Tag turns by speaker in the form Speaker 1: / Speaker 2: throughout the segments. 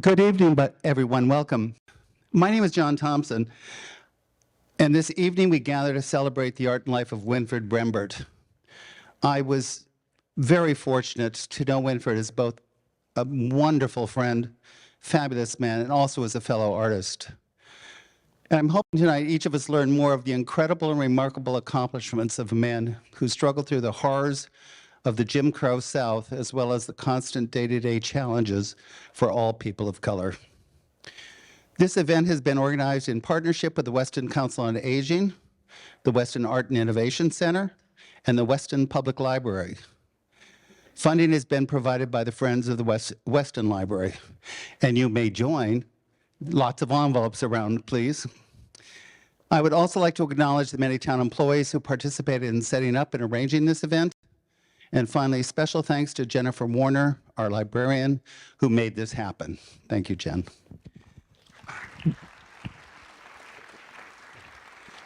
Speaker 1: Good evening, everyone. Welcome. My name is John Thompson, and this evening we gather to celebrate the art and life of Winfred Rembert. I was very fortunate to know Winfred as both a wonderful friend, fabulous man, and also as a fellow artist. And I'm hoping tonight each of us learn more of the incredible and remarkable accomplishments of a man who struggled through the horrors of the Jim Crow South, as well as the constant day-to-day challenges for all people of color. This event has been organized in partnership with the Weston Council on Aging, the Weston Art and Innovation Center, and the Weston Public Library. Funding has been provided by the Friends of the Weston Library, and you may join. Lots of envelopes around, please. I would also like to acknowledge the many town employees who participated in setting up and arranging this event. And finally, special thanks to Jennifer Warner, our librarian, who made this happen. Thank you, Jen.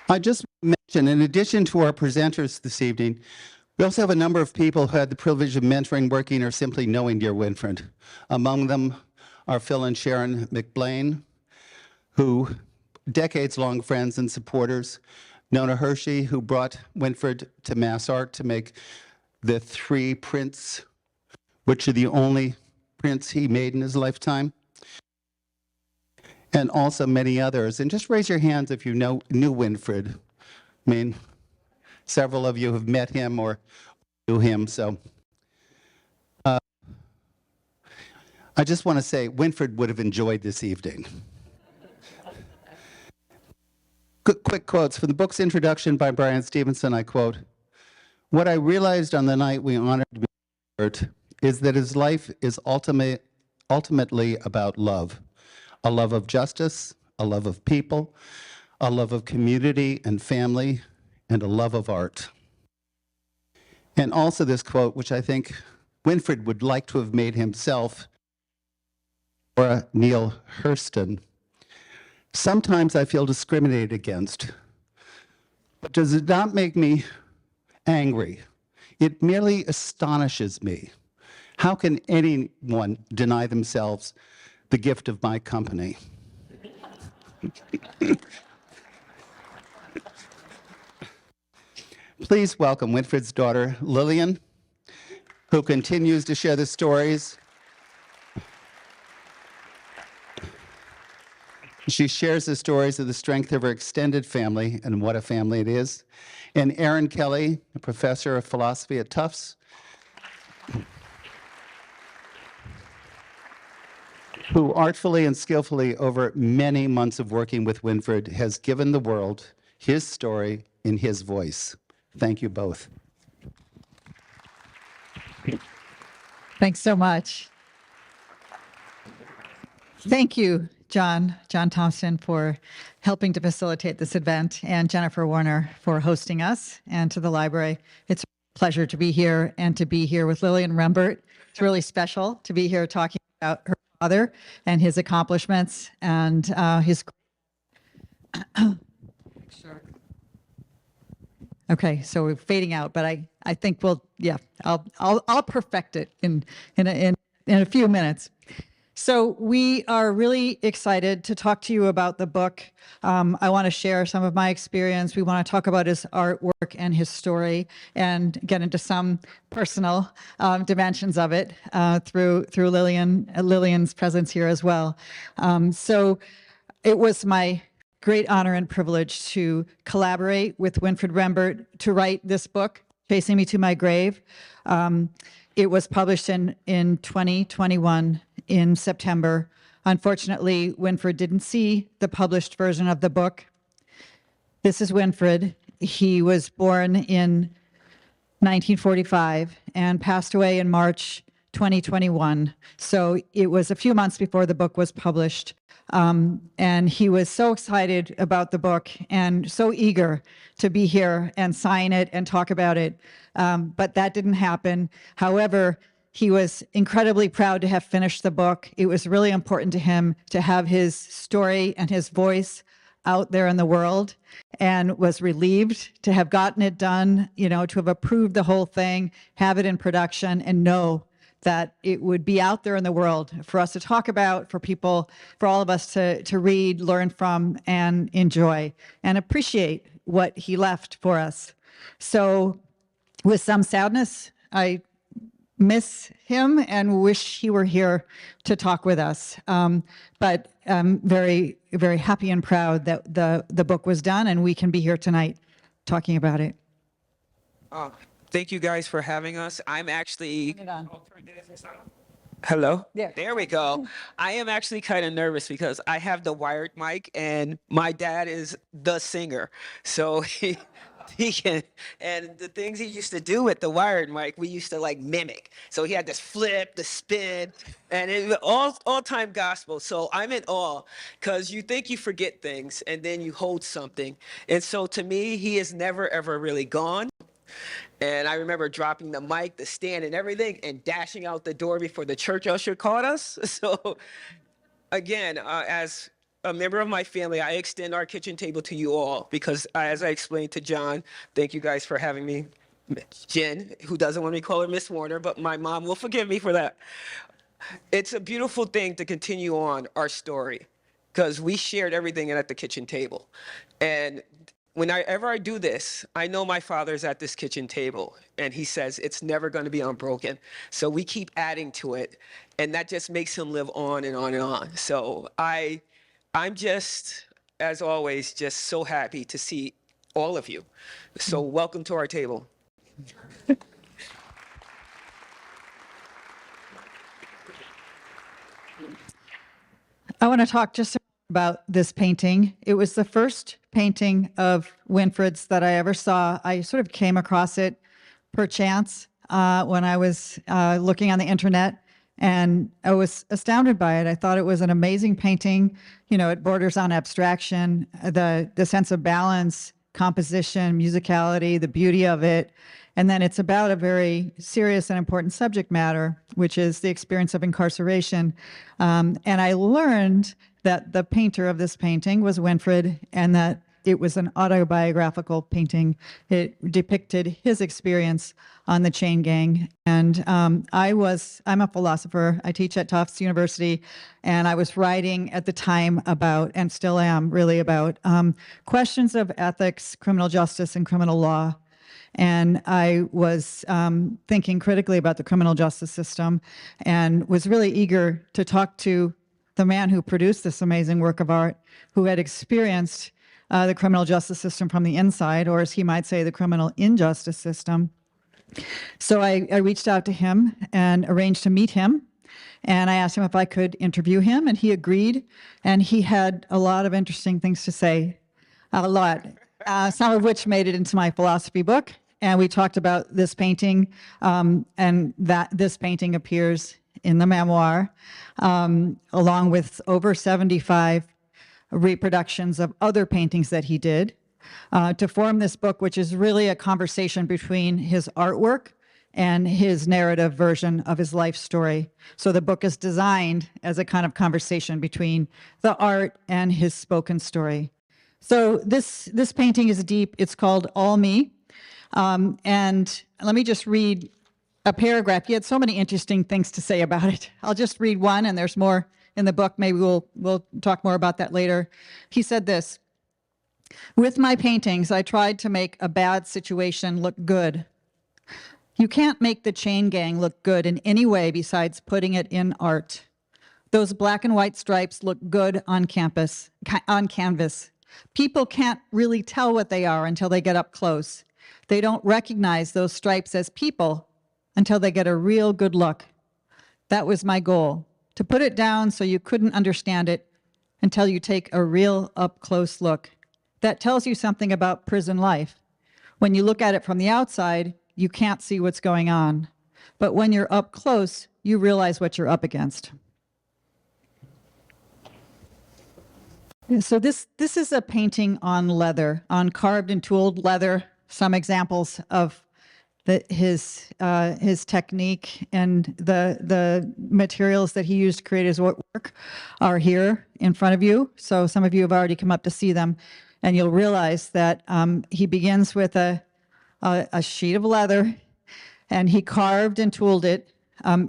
Speaker 1: I just mentioned, in addition to our presenters this evening, we also have a number of people who had the privilege of mentoring, working, or simply knowing dear Winfred. Among them are Phil and Sharon McBlain, who decades-long friends and supporters. Nona Hershey, who brought Winfred to mass art to make the 3 prints, which are the only prints he made in his lifetime, and also many others. And just raise your hands if you knew Winfred. I mean, several of you have met him or knew him, so. I just want to say, Winfred would have enjoyed this evening. Quick quotes from the book's introduction by Brian Stevenson, I quote, "What I realized on the night we honored Winfred is that his life is ultimately about love. A love of justice, a love of people, a love of community and family, and a love of art." And also this quote, which I think Winfred would like to have made himself, or Neil Hurston. "Sometimes I feel discriminated against, but does it not make me angry? It merely astonishes me. How can anyone deny themselves the gift of my company?" Please welcome Winfred's daughter, Lillian, who continues to share the stories. She shares the stories of the strength of her extended family, and what a family it is. And Erin Kelly, a professor of philosophy at Tufts, who artfully and skillfully over many months of working with Winfred has given the world his story in his voice. Thank you both.
Speaker 2: Thanks so much. Thank you, John Thompson, for helping to facilitate this event, and Jennifer Warner for hosting us, and to the library. It's a pleasure to be here and to be here with Lillian Rembert. It's really special to be here talking about her father and his accomplishments and his. Okay, so we're fading out, but I think I'll perfect it in a few minutes. So we are really excited to talk to you about the book. I want to share some of my experience. We want to talk about his artwork and his story, and get into some personal dimensions of it through Lillian's presence here as well. So it was my great honor and privilege to collaborate with Winfred Rembert to write this book, Chasing Me to My Grave. It was published in 2021 in September. Unfortunately, Winfred didn't see the published version of the book. This is Winfred. He was born in 1945 and passed away in March 2021. So it was a few months before the book was published. And he was so excited about the book and so eager to be here and sign it and talk about it. But that didn't happen. However, he was incredibly proud to have finished the book. It was really important to him to have his story and his voice out there in the world, and was relieved to have gotten it done, to have approved the whole thing, have it in production, and know that it would be out there in the world for us to talk about, for people, for all of us to read, learn from, and enjoy, and appreciate what he left for us. So with some sadness, I miss him and wish he were here to talk with us. But I'm very, very happy and proud that the book was done and we can be here tonight talking about it.
Speaker 3: Thank you guys for having us. I'm actually...
Speaker 2: Turn it on.
Speaker 3: Hello?
Speaker 2: There.
Speaker 3: There we go. I am actually kind of nervous because I have the wired mic and my dad is the singer. So he can, and the things he used to do with the wired mic, we used to like mimic. So he had this flip, the spin, and it was all time gospel. So I'm in awe because you think you forget things and then you hold something. And so to me, he is never, ever really gone. And I remember dropping the mic, the stand, and everything, and dashing out the door before the church usher caught us. So, again, as a member of my family, I extend our kitchen table to you all because, as I explained to John, thank you guys for having me. Jen, who doesn't want me to call her Miss Warner, but my mom will forgive me for that. It's a beautiful thing to continue on our story because we shared everything at the kitchen table. And whenever I do this, I know my father's at this kitchen table, and he says it's never going to be unbroken. So we keep adding to it, and that just makes him live on and on and on. So I'm just, as always, just so happy to see all of you. So welcome to our table.
Speaker 2: I want to talk just about this painting. It was the first painting of Winfred's that I ever saw. I sort of came across it perchance when I was looking on the internet, and I was astounded by it. I thought it was an amazing painting. You know, it borders on abstraction, the sense of balance, composition, musicality, the beauty of it. And then it's about a very serious and important subject matter, which is the experience of incarceration. And I learned that the painter of this painting was Winfred, and that it was an autobiographical painting. It depicted his experience on the chain gang. And I'm a philosopher. I teach at Tufts University, and I was writing at the time about, and still am really about, questions of ethics, criminal justice, and criminal law. And I was thinking critically about the criminal justice system and was really eager to talk to the man who produced this amazing work of art, who had experienced the criminal justice system from the inside, or as he might say, the criminal injustice system. So I reached out to him and arranged to meet him. And I asked him if I could interview him, and he agreed. And he had a lot of interesting things to say, a lot, some of which made it into my philosophy book. And we talked about this painting, and that this painting appears in the memoir, along with over 75 reproductions of other paintings that he did, to form this book, which is really a conversation between his artwork and his narrative version of his life story. So the book is designed as a kind of conversation between the art and his spoken story. So this painting is deep. It's called All Me. And let me just read a paragraph. He had so many interesting things to say about it. I'll just read one, and there's more in the book. Maybe we'll talk more about that later. He said this: "With my paintings, I tried to make a bad situation look good. You can't make the chain gang look good in any way besides putting it in art. Those black and white stripes look good on canvas. People can't really tell what they are until they get up close. They don't recognize those stripes as people until they get a real good look. That was my goal, to put it down so you couldn't understand it until you take a real up-close look. That tells you something about prison life. When you look at it from the outside, you can't see what's going on. But when you're up close, you realize what you're up against." So this is a painting on leather, on carved and tooled leather. Some examples of his technique and the materials that he used to create his work are here in front of you. So some of you have already come up to see them, and you'll realize that he begins with a sheet of leather, and he carved and tooled it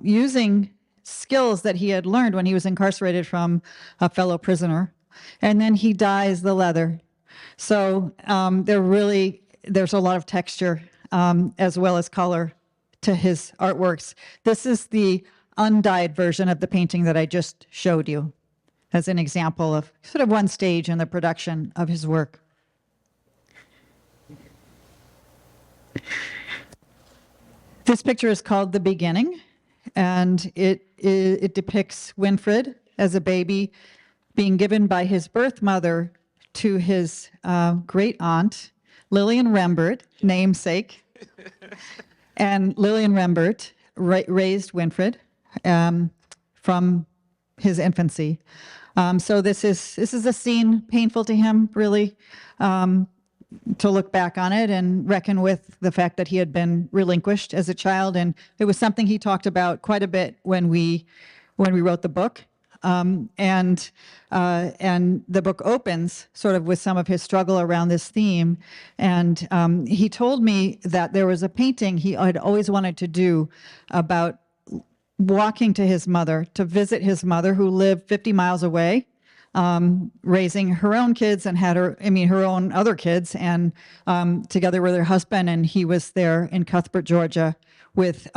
Speaker 2: using skills that he had learned when he was incarcerated from a fellow prisoner. And then he dyes the leather. So there's a lot of texture as well as color to his artworks. This is the undyed version of the painting that I just showed you as an example of sort of one stage in the production of his work. This picture is called The Beginning, and it depicts Winfred as a baby being given by his birth mother to his great aunt, Lillian Rembert, namesake. And Lillian Rembert raised Winfred from his infancy. So this is a scene painful to him, really, to look back on it and reckon with the fact that he had been relinquished as a child, and it was something he talked about quite a bit when we wrote the book. And the book opens sort of with some of his struggle around this theme. And he told me that there was a painting he had always wanted to do about walking to his mother, to visit his mother who lived 50 miles away, raising her own kids and had her own other kids, and together with her husband. And he was there in Cuthbert, Georgia with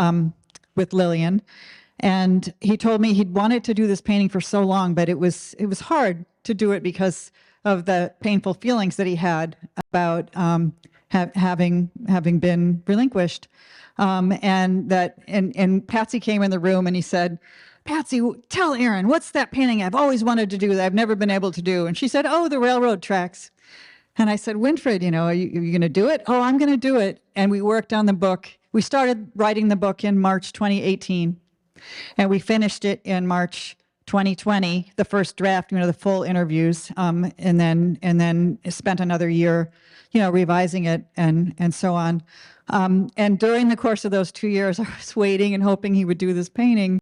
Speaker 2: Lillian. And he told me he'd wanted to do this painting for so long, but it was hard to do it because of the painful feelings that he had about having been relinquished. And Patsy came in the room and he said, "Patsy, tell Erin, what's that painting I've always wanted to do that I've never been able to do?" And she said, "Oh, the railroad tracks." And I said, "Winfred, are you going to do it?" "Oh, I'm going to do it." And we worked on the book. We started writing the book in March 2018. And we finished it in March 2020, the first draft, the full interviews, and then spent another year, revising it and so on. And during the course of those 2 years, I was waiting and hoping he would do this painting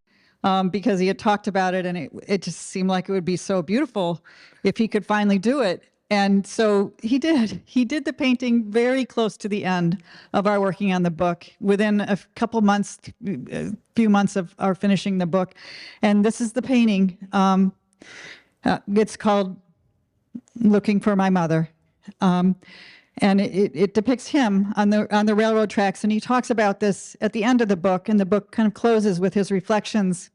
Speaker 2: because he had talked about it, and it just seemed like it would be so beautiful if he could finally do it. And so he did. He did the painting very close to the end of our working on the book, within a few months of our finishing the book. And this is the painting. It's called Looking for My Mother. And it depicts him on the railroad tracks. And he talks about this at the end of the book. And the book kind of closes with his reflections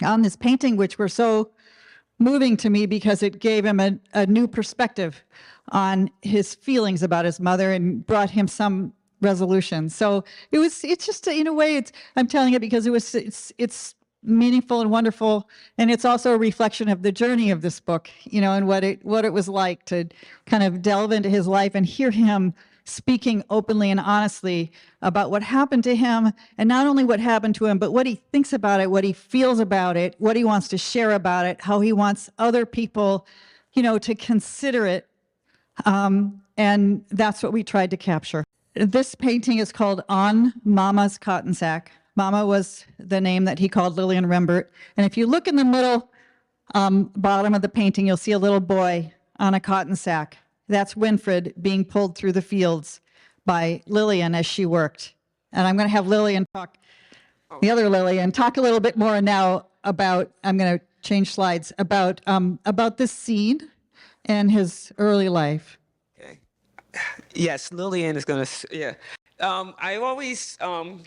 Speaker 2: on this painting, which were so moving to me because it gave him a new perspective on his feelings about his mother and brought him some resolution. So it's just, in a way, I'm telling it because it's meaningful and wonderful. And it's also a reflection of the journey of this book, and what it was like to kind of delve into his life and hear him speaking openly and honestly about what happened to him, and not only what happened to him, but what he thinks about it, what he feels about it, what he wants to share about it, how he wants other people, to consider it. And that's what we tried to capture. This painting is called On Mama's Cotton Sack. Mama was the name that he called Lillian Rembert. And if you look in the middle bottom of the painting, you'll see a little boy on a cotton sack. That's Winfred being pulled through the fields by Lillian as she worked. And I'm going to have Lillian the other Lillian, talk a little bit more now about, I'm going to change slides, about this scene and his early life.
Speaker 3: Okay. Yes, Lillian is going to, yeah. I always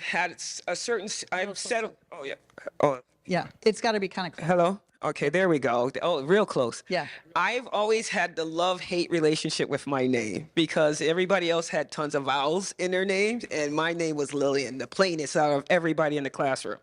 Speaker 3: had a certain, I've said, oh, yeah. Oh.
Speaker 2: Yeah, it's got to be kind of close.
Speaker 3: Hello? Okay, there we go. Oh, real close.
Speaker 2: Yeah.
Speaker 3: I've always had the love-hate relationship with my name because everybody else had tons of vowels in their names, and my name was Lillian, the plainest out of everybody in the classroom.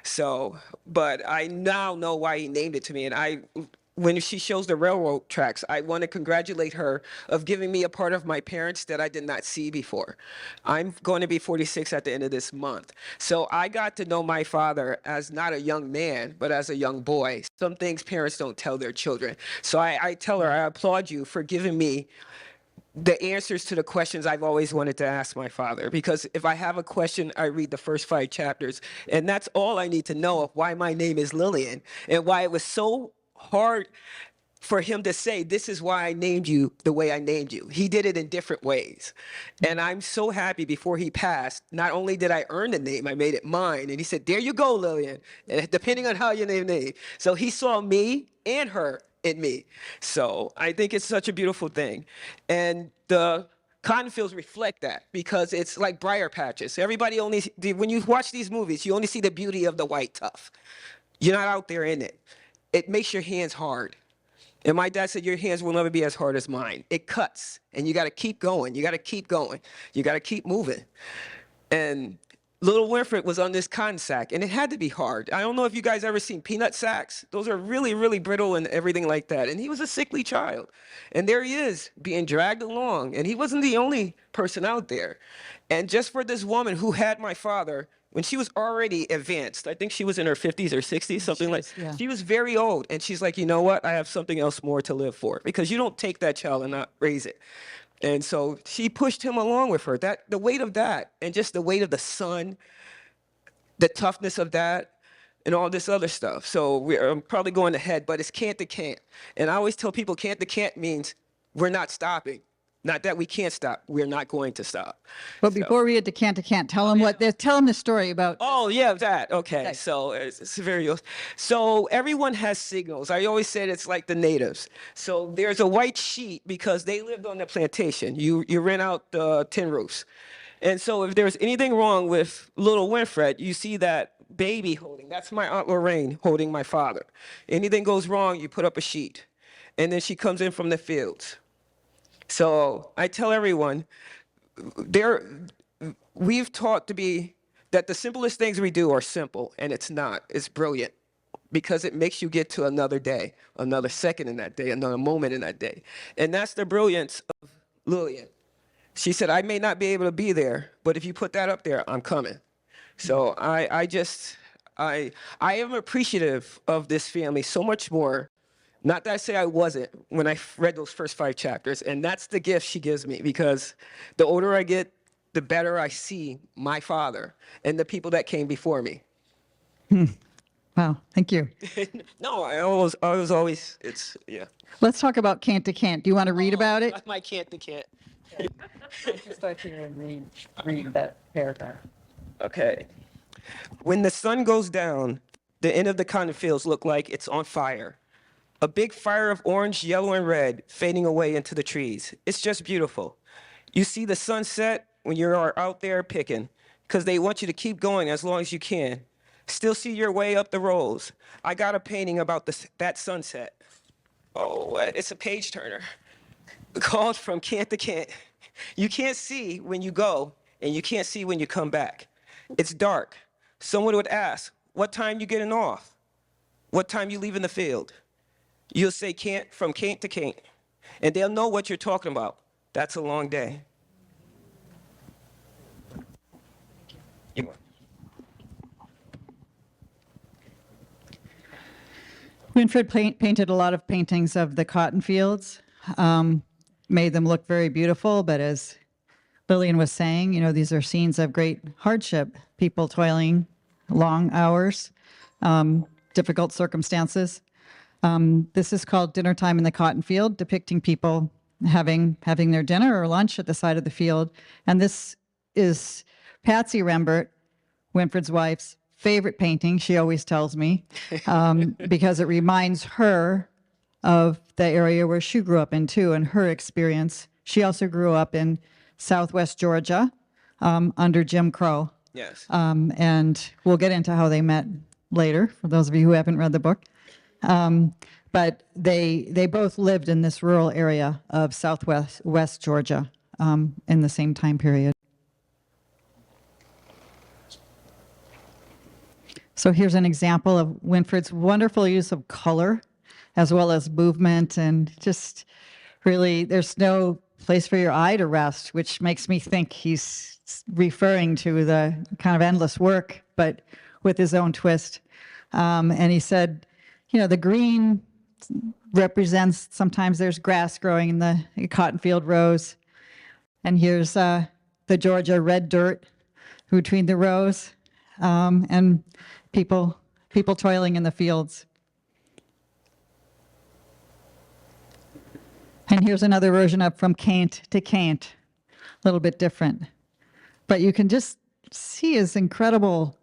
Speaker 3: So, but I now know why he named it to me, and when she shows the railroad tracks, I want to congratulate her of giving me a part of my parents that I did not see before. I'm going to be 46 at the end of this month. So I got to know my father as not a young man, but as a young boy. Some things parents don't tell their children. So I tell her, I applaud you for giving me the answers to the questions I've always wanted to ask my father. Because if I have a question, I read the first 5 chapters. And that's all I need to know of why my name is Lillian and why it was so hard for him to say, this is why I named you the way I named you. He did it in different ways. And I'm so happy before he passed, not only did I earn the name, I made it mine. And he said, there you go, Lillian, and depending on how you name. So he saw me and her in me. So I think it's such a beautiful thing. And the cotton fields reflect that because it's like briar patches. Everybody only, when you watch these movies, you only see the beauty of the white tuff. You're not out there in it. It makes your hands hard. And my dad said, your hands will never be as hard as mine. It cuts, and you got to keep going. You got to keep going. You got to keep moving. And little Winfred was on this cotton sack, and it had to be hard. I don't know if you guys ever seen peanut sacks. Those are really, really brittle and everything like that. And he was a sickly child. And there he is being dragged along. And he wasn't the only person out there. And just for this woman who had my father, when she was already advanced, I think she was in her 50s or 60s, something like that.
Speaker 2: Yeah.
Speaker 3: She was very old. And she's like, you know what? I have something else more to live for. Because you don't take that child and not raise it. And so she pushed him along with her. That the weight of that, and just the weight of the sun, the toughness of that, and all this other stuff. So I'm probably going ahead, but it's can't to can't. And I always tell people can't to can't means we're not stopping. Not that we can't stop. We're not going to stop.
Speaker 2: But
Speaker 3: So-
Speaker 2: before we get to can't, tell them tell them the story about.
Speaker 3: Oh, yeah, that. Okay. So it's very, so everyone has signals. I always said it's like the natives. So there's a white sheet because they lived on the plantation. You rent out the tin roofs. And so if there's anything wrong with little Winfred, you see that baby holding. That's my Aunt Lorraine holding my father. Anything goes wrong, you put up a sheet. And then she comes in from the fields. So I tell everyone, we've taught to be that the simplest things we do are simple, and it's not. It's brilliant because it makes you get to another day, another second in that day, another moment in that day. And that's the brilliance of Lillian. She said, I may not be able to be there, but if you put that up there, I'm coming. So I am appreciative of this family so much more. Not that I say I wasn't when I read those first 5 chapters, and that's the gift she gives me because the older I get, the better I see my father and the people that came before me.
Speaker 2: Wow, thank you.
Speaker 3: No, I was always, it's, yeah.
Speaker 2: Let's talk about can't to can't. Do you want to read about it?
Speaker 3: I might can't to can't.
Speaker 2: Start here and read that paragraph.
Speaker 3: Okay. When the sun goes down, the end of the cotton fields look like it's on fire. A big fire of orange, yellow, and red fading away into the trees. It's just beautiful. You see the sunset when you are out there picking because they want you to keep going as long as you can. Still see your way up the rows. I got a painting about that sunset. Oh, it's a page turner. Called From Can't to Can't. You can't see when you go, and you can't see when you come back. It's dark. Someone would ask, what time you getting off? What time you leaving the field? You'll say can't, from can't to can't. And they'll know what you're talking about. That's a long day.
Speaker 2: Winfred painted a lot of paintings of the cotton fields, made them look very beautiful. But as Lillian was saying, these are scenes of great hardship, people toiling long hours, difficult circumstances. This is called Dinner Time in the Cotton Field, depicting people having their dinner or lunch at the side of the field. And this is Patsy Rembert, Winfred's wife's favorite painting, she always tells me, because it reminds her of the area where she grew up in too, and her experience. She also grew up in Southwest Georgia under Jim Crow.
Speaker 3: Yes.
Speaker 2: And we'll get into how they met later, for those of you who haven't read the book. But they both lived in this rural area of West Georgia in the same time period. So here's an example of Winfred's wonderful use of color as well as movement, and just really there's no place for your eye to rest, which makes me think he's referring to the kind of endless work, but with his own twist. And he said, the green represents, sometimes there's grass growing in the cotton field rows. And here's the Georgia red dirt between the rows, and people toiling in the fields. And here's another version of From Can't to Can't, a little bit different. But you can just see his incredible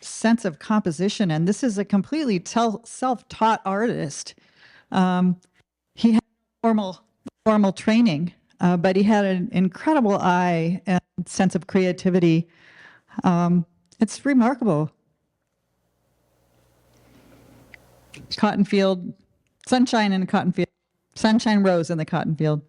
Speaker 2: sense of composition. And this is a completely self-taught artist. He had formal training, but he had an incredible eye and sense of creativity. It's remarkable. Cotton field, sunshine in the cotton field, sunshine rose in the cotton field.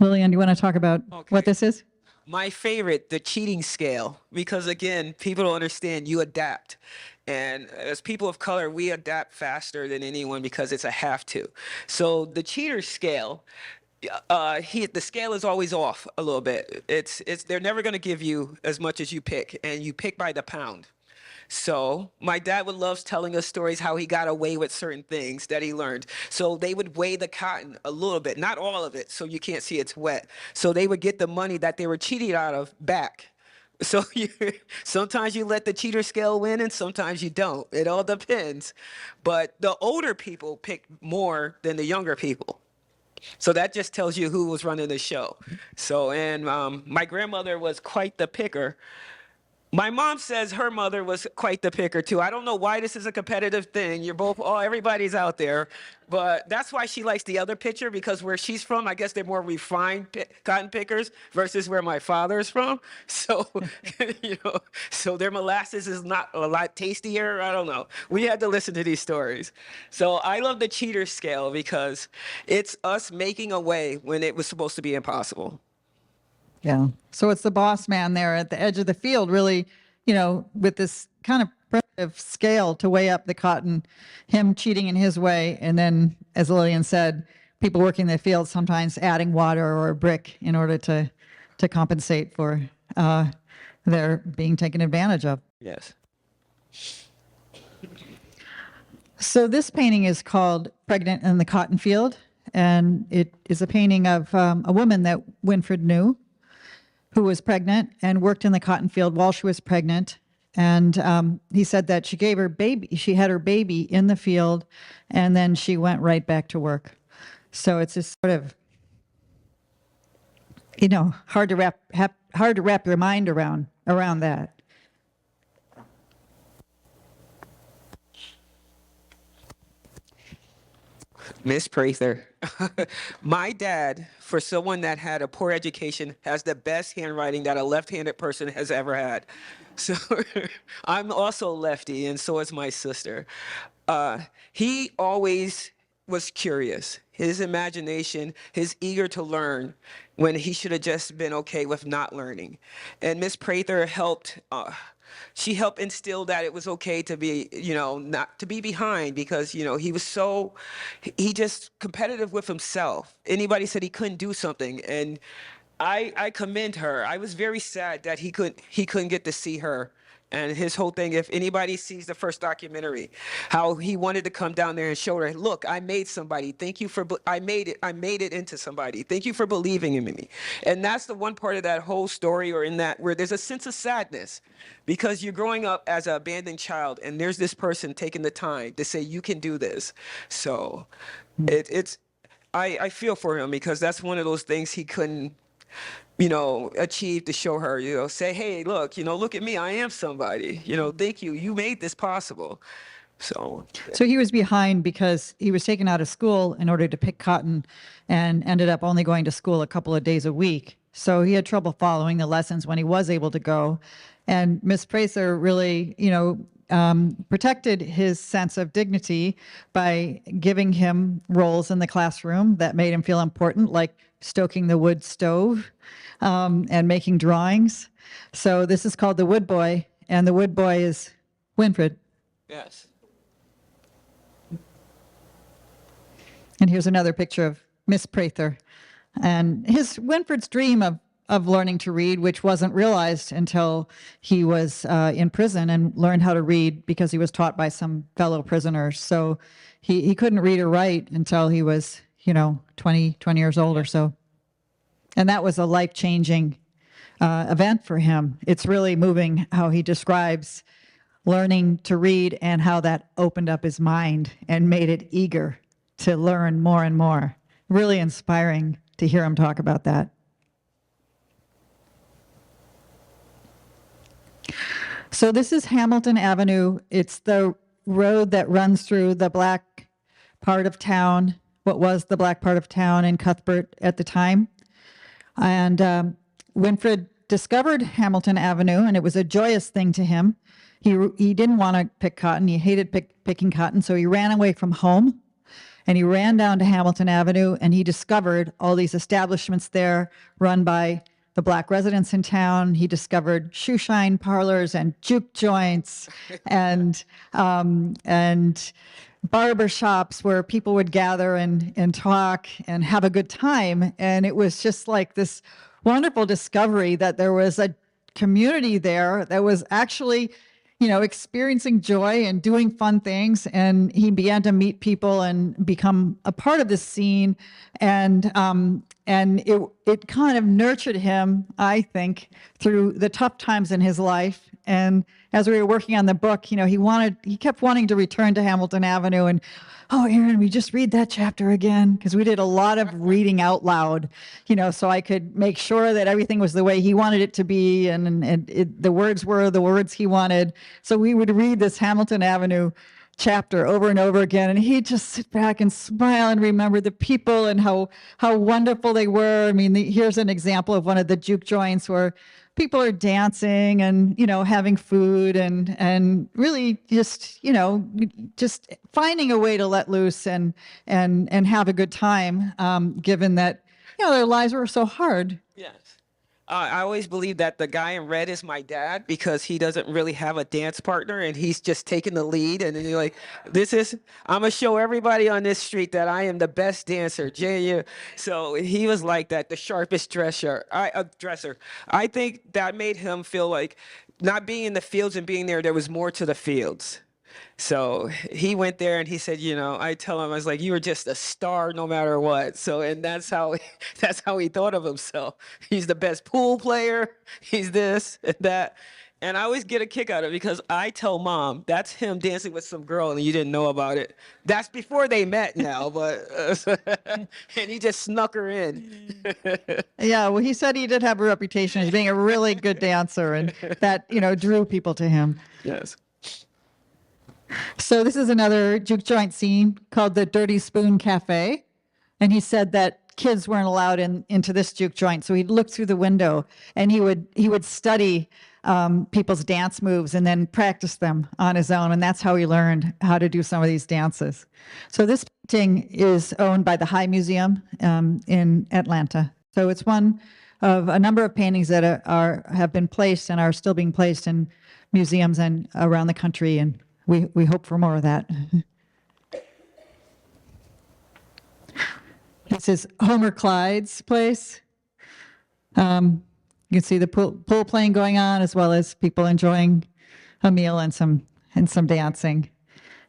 Speaker 2: Lillian, do you want to talk about what this is?
Speaker 3: My favorite, the cheating scale, because again, people don't understand, you adapt. And as people of color, we adapt faster than anyone because it's a have to. So the cheater scale, the scale is always off a little bit. They're never going to give you as much as you pick, and you pick by the pound. So my dad would love telling us stories how he got away with certain things that he learned. So they would weigh the cotton a little bit, not all of it, so you can't see it's wet. So they would get the money that they were cheated out of back. So sometimes you let the cheater scale win and sometimes you don't. It all depends. But the older people pick more than the younger people. So that just tells you who was running the show. So, and my grandmother was quite the picker. My mom says her mother was quite the picker too. I don't know why this is a competitive thing. You're both, everybody's out there. But that's why she likes the other picture, because where she's from, I guess they're more refined cotton pickers versus where my father's from. So, so their molasses is not a lot tastier. I don't know. We had to listen to these stories. So I love the cheater scale because it's us making a way when it was supposed to be impossible.
Speaker 2: Yeah. So it's the boss man there at the edge of the field, really, with this kind of primitive scale to weigh up the cotton, him cheating in his way. And then, as Lillian said, people working the field sometimes adding water or a brick in order to compensate for their being taken advantage of.
Speaker 3: Yes.
Speaker 2: So this painting is called Pregnant in the Cotton Field. And it is a painting of a woman that Winfred knew, who was pregnant and worked in the cotton field while she was pregnant. And he said that she had her baby in the field, and then she went right back to work. So it's just sort of, hard to wrap your mind around that.
Speaker 3: Miss Prather. My dad, for someone that had a poor education, has the best handwriting that a left-handed person has ever had. So I'm also lefty, and so is my sister. He always was curious. His imagination, his eager to learn when he should have just been okay with not learning. And Miss Prather helped she helped instill that it was okay to be, not to be behind, because, he was he just competitive with himself. Anybody said he couldn't do something, and I commend her. I was very sad that he couldn't get to see her. And his whole thing, if anybody sees the first documentary, how he wanted to come down there and show her, look, I made somebody. Thank you for, I made it into somebody. Thank you for believing in me. And that's the one part of that whole story, or in that, where there's a sense of sadness, because you're growing up as an abandoned child, and there's this person taking the time to say, you can do this. So I feel for him, because that's one of those things he couldn't, achieve to show her, say, hey, look, look at me, I am somebody, thank you, you made this possible. So
Speaker 2: he was behind because he was taken out of school in order to pick cotton and ended up only going to school a couple of days a week. So he had trouble following the lessons when he was able to go. And Miss Prather really, protected his sense of dignity by giving him roles in the classroom that made him feel important, like stoking the wood stove and making drawings. So this is called The Wood Boy, and the wood boy is Winfred.
Speaker 3: Yes.
Speaker 2: And here's another picture of Miss Prather. And Winfred's dream of learning to read, which wasn't realized until he was in prison and learned how to read because he was taught by some fellow prisoners. So he couldn't read or write until he was, 20 years old or so. And that was a life-changing event for him. It's really moving how he describes learning to read and how that opened up his mind and made it eager to learn more and more. Really inspiring to hear him talk about that. So this is Hamilton Avenue. It's the road that runs through the black part of town, what was the black part of town in Cuthbert at the time. And Winfred discovered Hamilton Avenue, and it was a joyous thing to him. He didn't want to pick cotton. He hated picking cotton, so he ran away from home, and he ran down to Hamilton Avenue, and he discovered all these establishments there run by the black residents in town. He discovered shoe shine parlors and juke joints and barber shops where people would gather and talk and have a good time. And it was just like this wonderful discovery that there was a community there that was actually, experiencing joy and doing fun things. And he began to meet people and become a part of this scene. And it kind of nurtured him, I think, through the tough times in his life. And as we were working on the book, he kept wanting to return to Hamilton Avenue and, oh, Erin, we just read that chapter again, because we did a lot of reading out loud, so I could make sure that everything was the way he wanted it to be, and the words were the words he wanted. So we would read this Hamilton Avenue chapter over and over again, and he'd just sit back and smile and remember the people and how wonderful they were. I mean, here's an example of one of the juke joints where people are dancing and having food and really just finding a way to let loose and have a good time, given that their lives were so hard.
Speaker 3: Yes. I always believe that the guy in red is my dad because he doesn't really have a dance partner and he's just taking the lead. And then you're like, I'm going to show everybody on this street that I am the best dancer. So he was like that, the sharpest dresser. I think that made him feel like not being in the fields and being there was more to the fields. So he went there and he said, I tell him, I was like, you were just a star no matter what. So, and that's how he thought of himself. He's the best pool player. He's this and that. And I always get a kick out of it because I tell Mom, that's him dancing with some girl and you didn't know about it. That's before they met now, but, and he just snuck her in.
Speaker 2: Yeah, well, he said he did have a reputation as being a really good dancer, and that, drew people to him.
Speaker 3: Yes.
Speaker 2: So this is another juke joint scene called the Dirty Spoon Cafe. And he said that kids weren't allowed into this juke joint. So he'd look through the window and he would study people's dance moves and then practice them on his own. And that's how he learned how to do some of these dances. So this painting is owned by the High Museum in Atlanta. So it's one of a number of paintings that have been placed and are still being placed in museums and around the country. And we hope for more of that. This is Homer Clyde's place. You can see the pool playing going on, as well as people enjoying a meal and some dancing.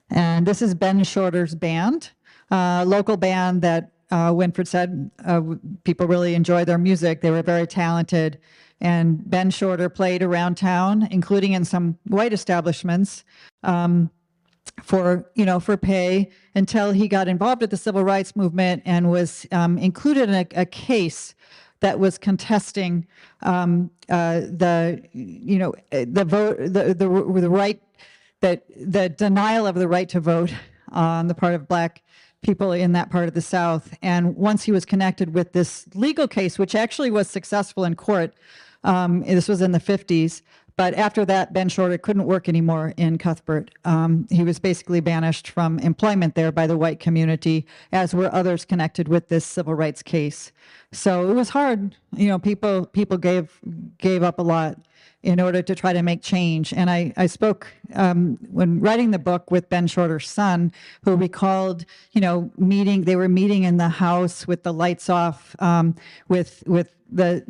Speaker 2: And this is Ben Shorter's band, local band that Winfred said people really enjoy their music. They were very talented. And Ben Shorter played around town, including in some white establishments, for pay, until he got involved with the civil rights movement and was included in a case that was contesting the denial of the right to vote on the part of black people in that part of the South. And once he was connected with this legal case, which actually was successful in court, this was in the 50s. But after that, Ben Shorter couldn't work anymore in Cuthbert. He was basically banished from employment there by the white community, as were others connected with this civil rights case. So it was hard. People gave up a lot in order to try to make change. And I spoke when writing the book with Ben Shorter's son, who recalled, they were meeting in the house with the lights off, with the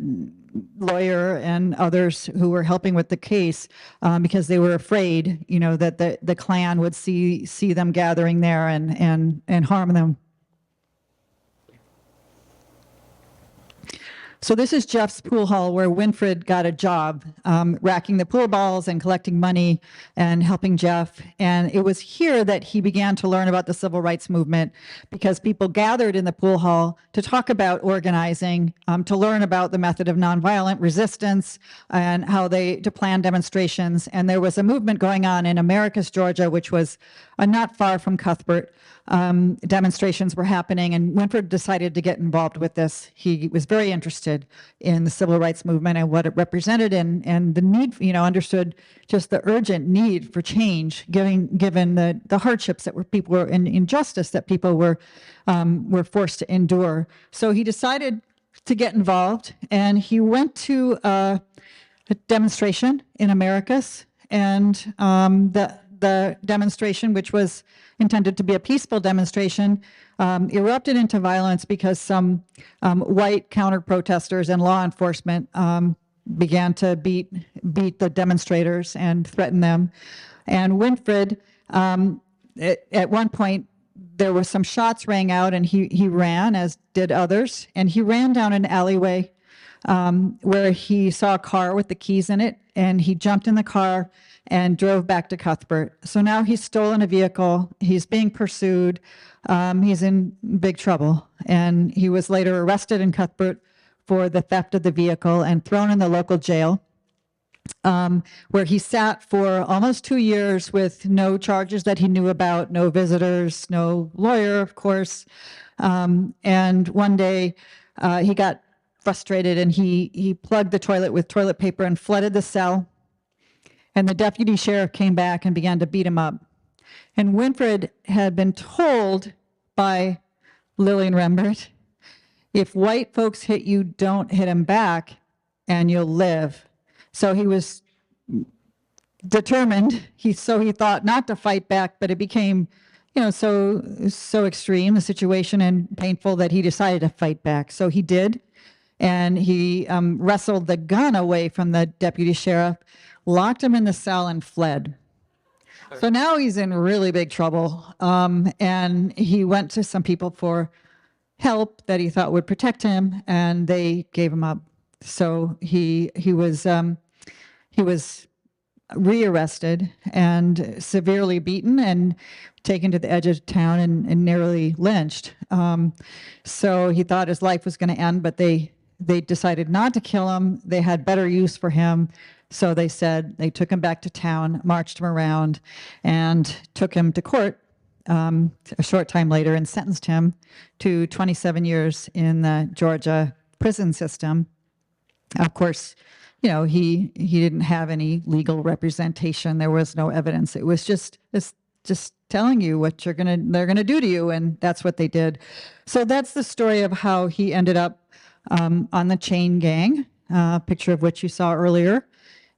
Speaker 2: lawyer and others who were helping with the case, because they were afraid, that the Klan would see them gathering there and harm them. So this is Jeff's pool hall where Winfred got a job, racking the pool balls and collecting money and helping Jeff. And it was here that he began to learn about the civil rights movement, because people gathered in the pool hall to talk about organizing, to learn about the method of nonviolent resistance and to plan demonstrations. And there was a movement going on in Americus, Georgia, which was not far from Cuthbert. Demonstrations were happening, and Winfred decided to get involved with this. He was very interested in the civil rights movement and what it represented, and the need, understood just the urgent need for change, given the hardships that people were in injustice that people were forced to endure. So he decided to get involved, and he went to a demonstration in Americus, and the demonstration, which was intended to be a peaceful demonstration, erupted into violence because some white counter-protesters and law enforcement began to beat the demonstrators and threaten them. And Winfred, at one point, there were some shots rang out, and he ran, as did others, and he ran down an alleyway where he saw a car with the keys in it, and he jumped in the car and drove back to Cuthbert. So now he's stolen a vehicle, he's being pursued, he's in big trouble. And he was later arrested in Cuthbert for the theft of the vehicle and thrown in the local jail, where he sat for almost 2 years with no charges that he knew about, no visitors, no lawyer, of course. And one day he got frustrated, and he plugged the toilet with toilet paper and flooded the cell. And the deputy sheriff came back and began to beat him up. And Winfred had been told by Lillian Rembert, if white folks hit you, don't hit them back and you'll live. So he was determined. He thought not to fight back, but it became, so extreme, the situation, and painful, that he decided to fight back. So he did. And he wrestled the gun away from the deputy sheriff, locked him in the cell, and fled. So now he's in really big trouble. And he went to some people for help that he thought would protect him, and they gave him up. So he was rearrested and severely beaten and taken to the edge of town and nearly lynched. So he thought his life was going to end, but they decided not to kill him. They had better use for him. So they took him back to town, marched him around, and took him to court a short time later and sentenced him to 27 years in the Georgia prison system. Of course, he didn't have any legal representation. There was no evidence. It was just telling you what they're gonna do to you, and that's what they did. So that's the story of how he ended up on the chain gang, picture of which you saw earlier.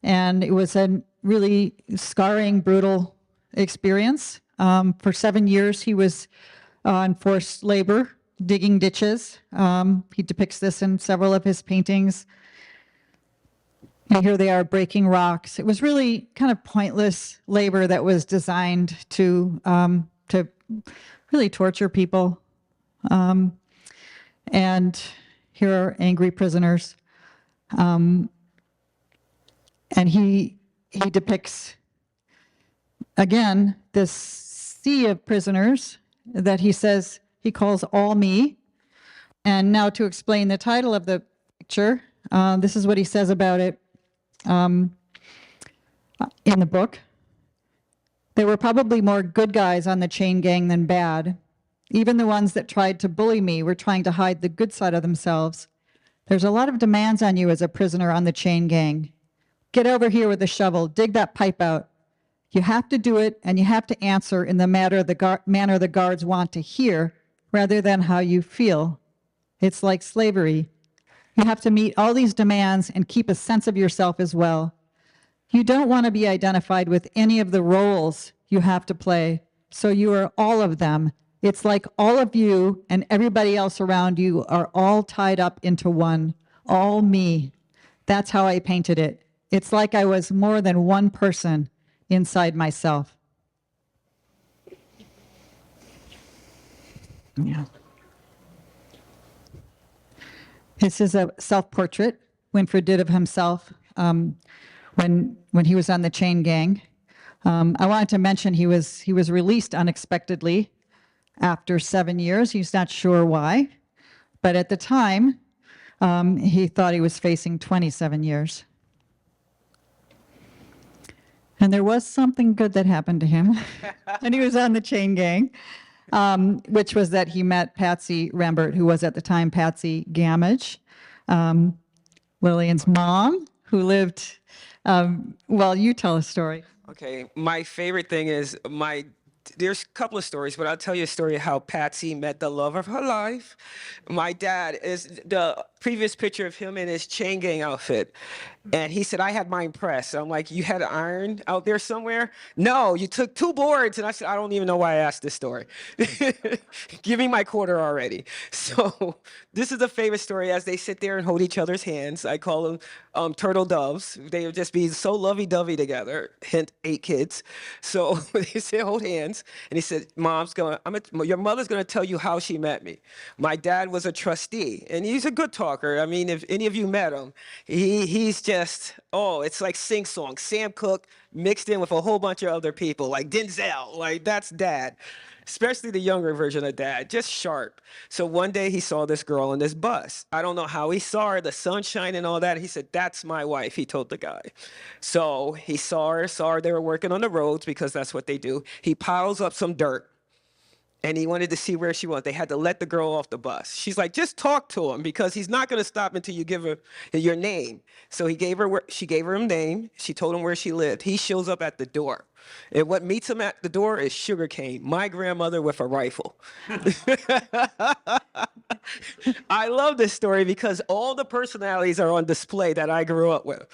Speaker 2: And it was a really scarring, brutal experience. For 7 years, he was on forced labor, digging ditches. He depicts this in several of his paintings. And here they are breaking rocks. It was really kind of pointless labor that was designed to really torture people. And here are angry prisoners. And he depicts, again, this sea of prisoners that he says he calls all me. And now to explain the title of the picture, this is what he says about it in the book. There were probably more good guys on the chain gang than bad. Even the ones that tried to bully me were trying to hide the good side of themselves. There's a lot of demands on you as a prisoner on the chain gang. Get over here with the shovel, dig that pipe out. You have to do it, and you have to answer in the manner the guards want to hear, rather than how you feel. It's like slavery. You have to meet all these demands and keep a sense of yourself as well. You don't want to be identified with any of the roles you have to play, so you are all of them. It's like all of you and everybody else around you are all tied up into one, all me. That's how I painted it. It's like I was more than one person inside myself. Yeah. This is a self-portrait Winfred did of himself when he was on the chain gang. I wanted to mention he was released unexpectedly after 7 years. He's not sure why, but at the time, he thought he was facing 27 years. And there was something good that happened to him when he was on the chain gang, which was that he met Patsy Rembert, who was at the time Patsy Gamage, Lillian's mom, who lived, well, you tell a story.
Speaker 3: Okay, my favorite thing is there's a couple of stories, but I'll tell you a story of how Patsy met the love of her life. My dad is the previous picture of him in his chain gang outfit. And he said, I had mine pressed. I'm like, you had iron out there somewhere? No, you took 2 boards. And I said, I don't even know why I asked this story. Give me my quarter already. So this is a favorite story as they sit there and hold each other's hands. I call them turtle doves. They would just be so lovey-dovey together, hint 8 kids. So they said, hold hands. And he said, your mother's going to tell you how she met me. My dad was a trustee, and he's a good talker. I mean, if any of you met him, he's just, it's like sing-song. Sam Cooke mixed in with a whole bunch of other people, like Denzel, like that's Dad. Especially the younger version of Dad, just sharp. So one day he saw this girl on this bus. I don't know how he saw her, the sunshine and all that. He said, that's my wife, he told the guy. So he saw her, they were working on the roads because that's what they do. He piles up some dirt. And he wanted to see where she was. They had to let the girl off the bus. She's like, just talk to him because he's not going to stop until you give her your name. So she gave her his name. She told him where she lived. He shows up at the door. And what meets him at the door is sugarcane, my grandmother with a rifle. I love this story because all the personalities are on display that I grew up with.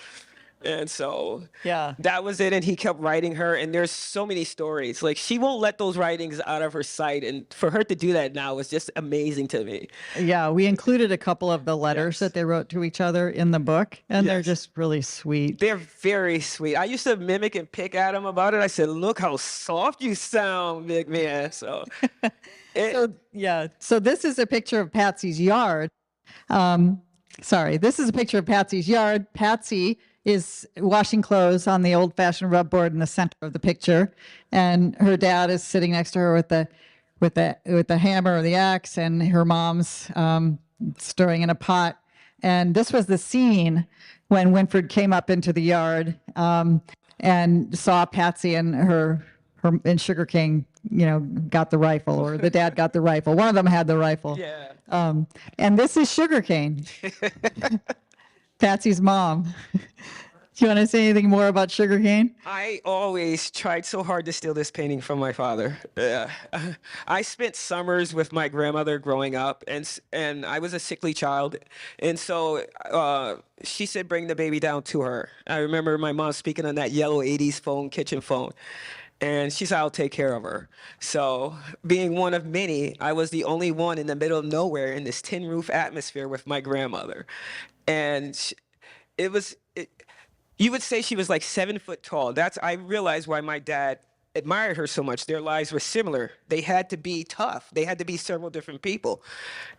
Speaker 3: And so that was it. And he kept writing her. And there's so many stories. Like, she won't let those writings out of her sight. And for her to do that now is just amazing to me.
Speaker 2: Yeah, we included a couple of the letters that they wrote to each other in the book. And they're just really sweet.
Speaker 3: They're very sweet. I used to mimic and pick at him about it. I said, look how soft you sound, big man. So,
Speaker 2: So this is a picture of Patsy's yard. This is a picture of Patsy's yard. Patsy is washing clothes on the old-fashioned rub board in the center of the picture, and her dad is sitting next to her with the hammer or the axe, and her mom's stirring in a pot. And this was the scene when Winfred came up into the yard and saw Patsy and her and Sugarcane, got the rifle, or the dad got the rifle. One of them had the rifle.
Speaker 3: Yeah.
Speaker 2: And this is Sugarcane. Patsy's mom. Do you want to say anything more about Sugarcane?
Speaker 3: I always tried so hard to steal this painting from my father. I spent summers with my grandmother growing up, and I was a sickly child. And so she said, bring the baby down to her. I remember my mom speaking on that yellow 80s phone, kitchen phone. And she said, I'll take care of her. So being one of many, I was the only one in the middle of nowhere in this tin roof atmosphere with my grandmother. And you would say she was like 7 foot tall. I realized why my dad admired her so much. Their lives were similar. They had to be tough. They had to be several different people.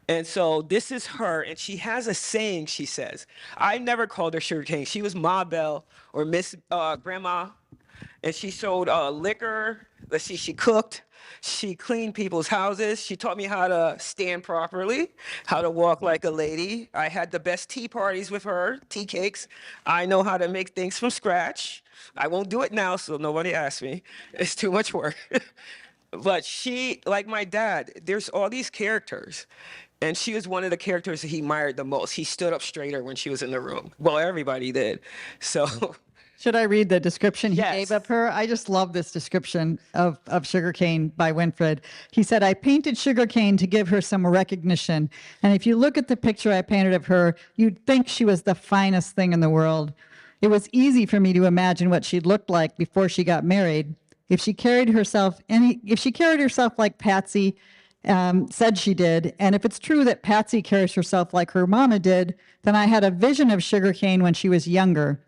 Speaker 3: And so this is her, and she has a saying, she says. I never called her Sugarcane. She was Ma Belle or Miss Grandma. And she sold liquor. Let's see, she cooked. She cleaned people's houses. She taught me how to stand properly, how to walk like a lady. I had the best tea parties with her, tea cakes. I know how to make things from scratch. I won't do it now, so nobody asks me. It's too much work. But she, like my dad, there's all these characters. And she was one of the characters that he admired the most. He stood up straighter when she was in the room. Well, everybody did. So...
Speaker 2: Should I read the description he gave of her? I just love this description of Sugarcane by Winfred. He said, I painted Sugarcane to give her some recognition. And if you look at the picture I painted of her, you'd think she was the finest thing in the world. It was easy for me to imagine what she'd looked like before she got married. If she carried herself like Patsy said she did, and if it's true that Patsy carries herself like her mama did, then I had a vision of Sugarcane when she was younger.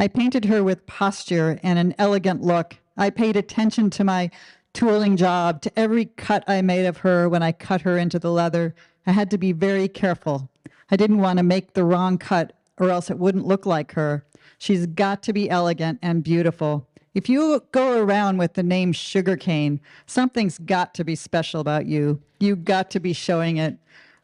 Speaker 2: I painted her with posture and an elegant look. I paid attention to my tooling job, to every cut I made of her when I cut her into the leather. I had to be very careful. I didn't want to make the wrong cut or else it wouldn't look like her. She's got to be elegant and beautiful. If you go around with the name Sugarcane, something's got to be special about you. You've got to be showing it.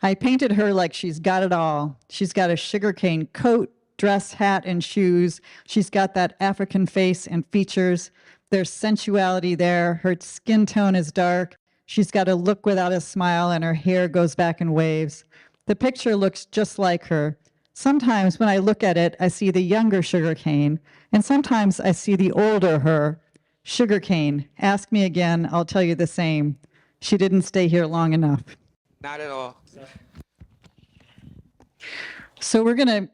Speaker 2: I painted her like she's got it all. She's got a sugarcane coat, dress, hat, and shoes. She's got that African face and features. There's sensuality there. Her skin tone is dark. She's got a look without a smile, and her hair goes back in waves. The picture looks just like her. Sometimes when I look at it, I see the younger Sugarcane, and sometimes I see the older her. Sugarcane, ask me again, I'll tell you the same. She didn't stay here long enough.
Speaker 3: Not at all.
Speaker 2: So we're gonna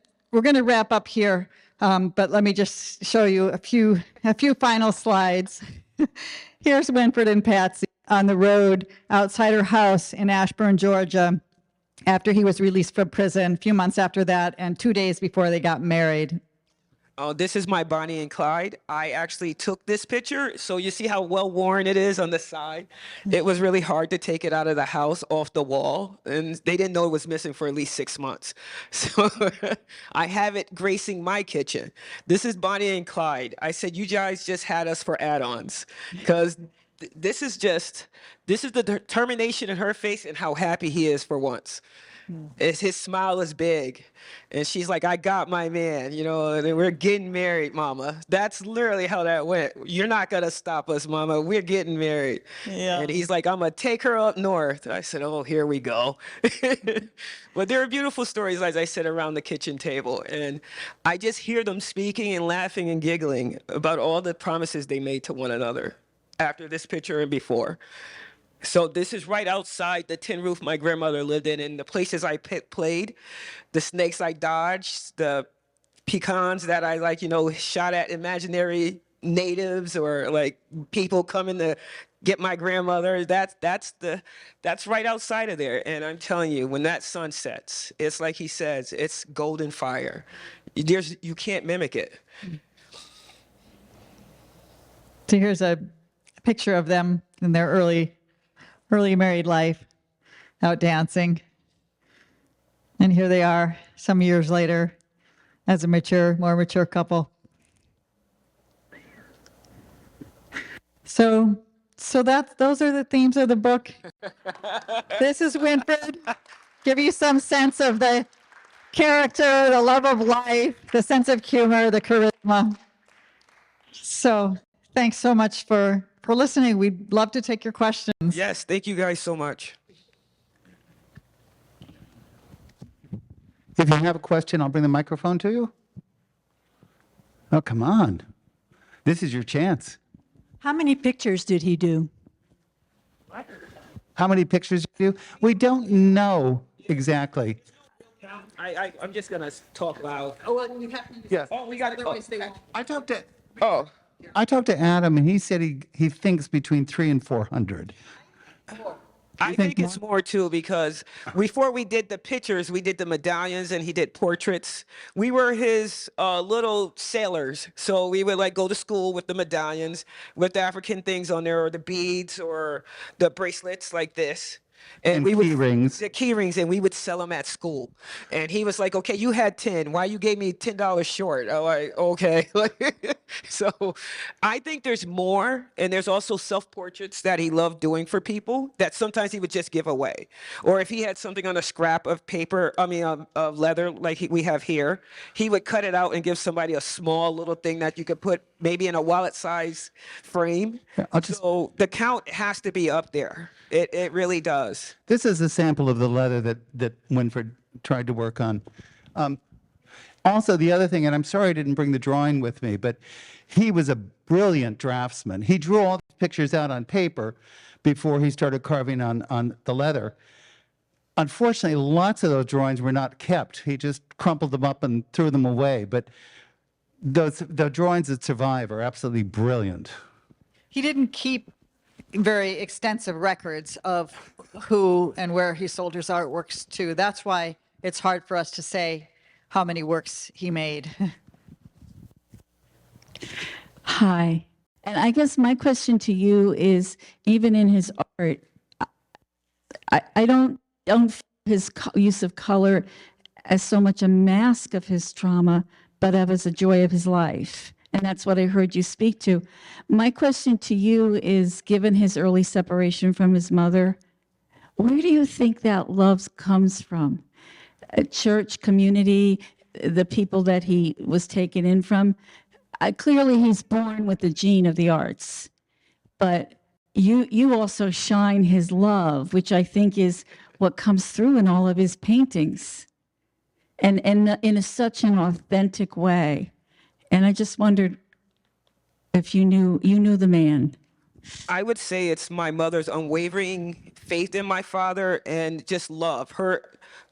Speaker 2: wrap up here, but let me just show you a few final slides. Here's Winfred and Patsy on the road outside her house in Ashburn, Georgia, after he was released from prison, a few months after that, and 2 days before they got married.
Speaker 3: Oh, this is my Bonnie and Clyde. I actually took this picture, so you see how well worn it is on the side. It was really hard to take it out of the house off the wall, and they didn't know it was missing for at least 6 months. So I have it gracing my kitchen. This is Bonnie and Clyde. I said, you guys just had us for add-ons, because this is the determination in her face and how happy he is for once. His smile is big, and she's like, I got my man, and we're getting married, mama. That's literally how that went. You're not gonna stop us, mama. We're getting married. Yeah. And he's like, I'm gonna take her up north. I said, oh, here we go. But there are beautiful stories, as I said, around the kitchen table, and I just hear them speaking and laughing and giggling about all the promises they made to one another after this picture and before. So this is right outside the tin roof my grandmother lived in, and the places I played, the snakes I dodged, the pecans that I shot at imaginary natives or people coming to get my grandmother. That's right outside of there. And I'm telling you, when that sun sets, it's like he says, it's golden fire. You can't mimic it.
Speaker 2: So here's a picture of them in their early married life, out dancing. And here they are some years later as a more mature couple. So those are the themes of the book. This is Winfred. Give you some sense of the character, the love of life, the sense of humor, the charisma. So thanks so much for listening. We'd love to take your questions.
Speaker 3: Yes, thank you guys so much.
Speaker 1: If you have a question, I'll bring the microphone to you. Oh, come on. This is your chance.
Speaker 4: How many pictures did he do?
Speaker 1: How many pictures do you do? We don't know exactly.
Speaker 3: I'm just going to talk loud.
Speaker 2: Oh, well, you have to.
Speaker 1: Yeah.
Speaker 3: Oh, we got it.
Speaker 1: I talked to
Speaker 3: Oh.
Speaker 1: Adam, and he said he thinks between 300 and 400.
Speaker 3: I think it's more too, because before we did the pictures, we did the medallions and he did portraits. We were his little sailors. So we would go to school with the medallions with the African things on there, or the beads or the bracelets like this.
Speaker 1: And
Speaker 3: we would
Speaker 1: key rings.
Speaker 3: The key rings, and we would sell them at school. And he was like, okay, you had 10. Why you gave me $10 short? I'm like, okay. So I think there's more. And there's also self-portraits that he loved doing for people that sometimes he would just give away. Or if he had something on a scrap of paper, of leather like we have here, he would cut it out and give somebody a small little thing that you could put maybe in a wallet-size frame. So the count has to be up there. It really does.
Speaker 1: This is a sample of the leather that Winfred tried to work on. Also, the other thing, and I'm sorry I didn't bring the drawing with me, but he was a brilliant draftsman. He drew all these pictures out on paper before he started carving on the leather. Unfortunately, lots of those drawings were not kept. He just crumpled them up and threw them away. But the drawings that survive are absolutely brilliant.
Speaker 2: He didn't keep very extensive records of who and where he sold his artworks to. That's why it's hard for us to say how many works he made.
Speaker 4: Hi. And I guess my question to you is, even in his art, I don't feel his use of color as so much a mask of his trauma, but as a joy of his life. And that's what I heard you speak to. My question to you is, given his early separation from his mother, where do you think that love comes from? A church, community, the people that he was taken in from? Clearly, he's born with the gene of the arts, but you also shine his love, which I think is what comes through in all of his paintings, and in such an authentic way. And I just wondered if you knew the man.
Speaker 3: I would say it's my mother's unwavering faith in my father and just love. Her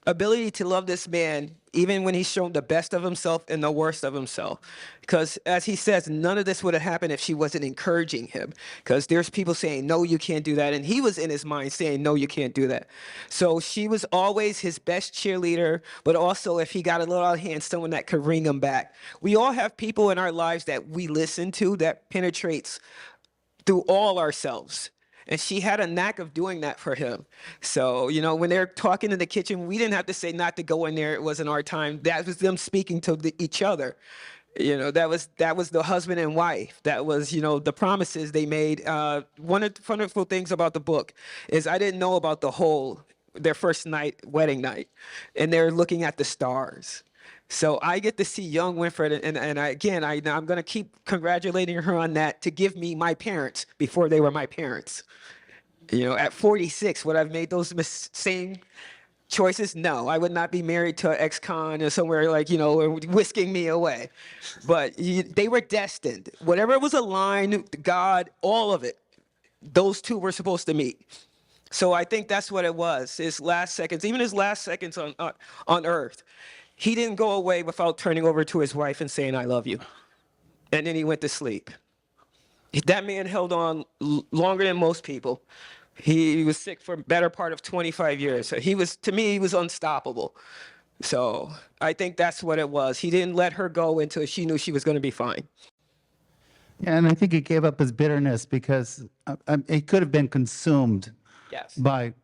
Speaker 3: ability to love this man, even when he's shown the best of himself and the worst of himself. Because as he says, none of this would have happened if she wasn't encouraging him. Because there's people saying, no, you can't do that. And he was in his mind saying, no, you can't do that. So she was always his best cheerleader, but also if he got a little out of hand, someone that could bring him back. We all have people in our lives that we listen to that penetrates through all ourselves. And she had a knack of doing that for him. So, you know, when they're talking in the kitchen, we didn't have to say not to go in there. It wasn't our time. That was them speaking to each other. You know, that was the husband and wife. That was, you know, the promises they made. One of the wonderful things about the book is I didn't know about their first night, wedding night. And they're looking at the stars. So I get to see young Winfred, and I'm going to keep congratulating her on that, to give me my parents before they were my parents. You know, at 46, would I have made those same choices? No, I would not be married to an ex-con or somewhere like, you know, whisking me away. But they were destined. Whatever was aligned, God, all of it, those two were supposed to meet. So I think that's what it was, his last seconds, even his last seconds on earth. He didn't go away without turning over to his wife and saying, I love you. And then he went to sleep. That man held on longer than most people. He was sick for a better part of 25 years. So to me, he was unstoppable. So I think that's what it was. He didn't let her go until she knew she was going to be fine.
Speaker 1: Yeah, and I think he gave up his bitterness because it could have been consumed by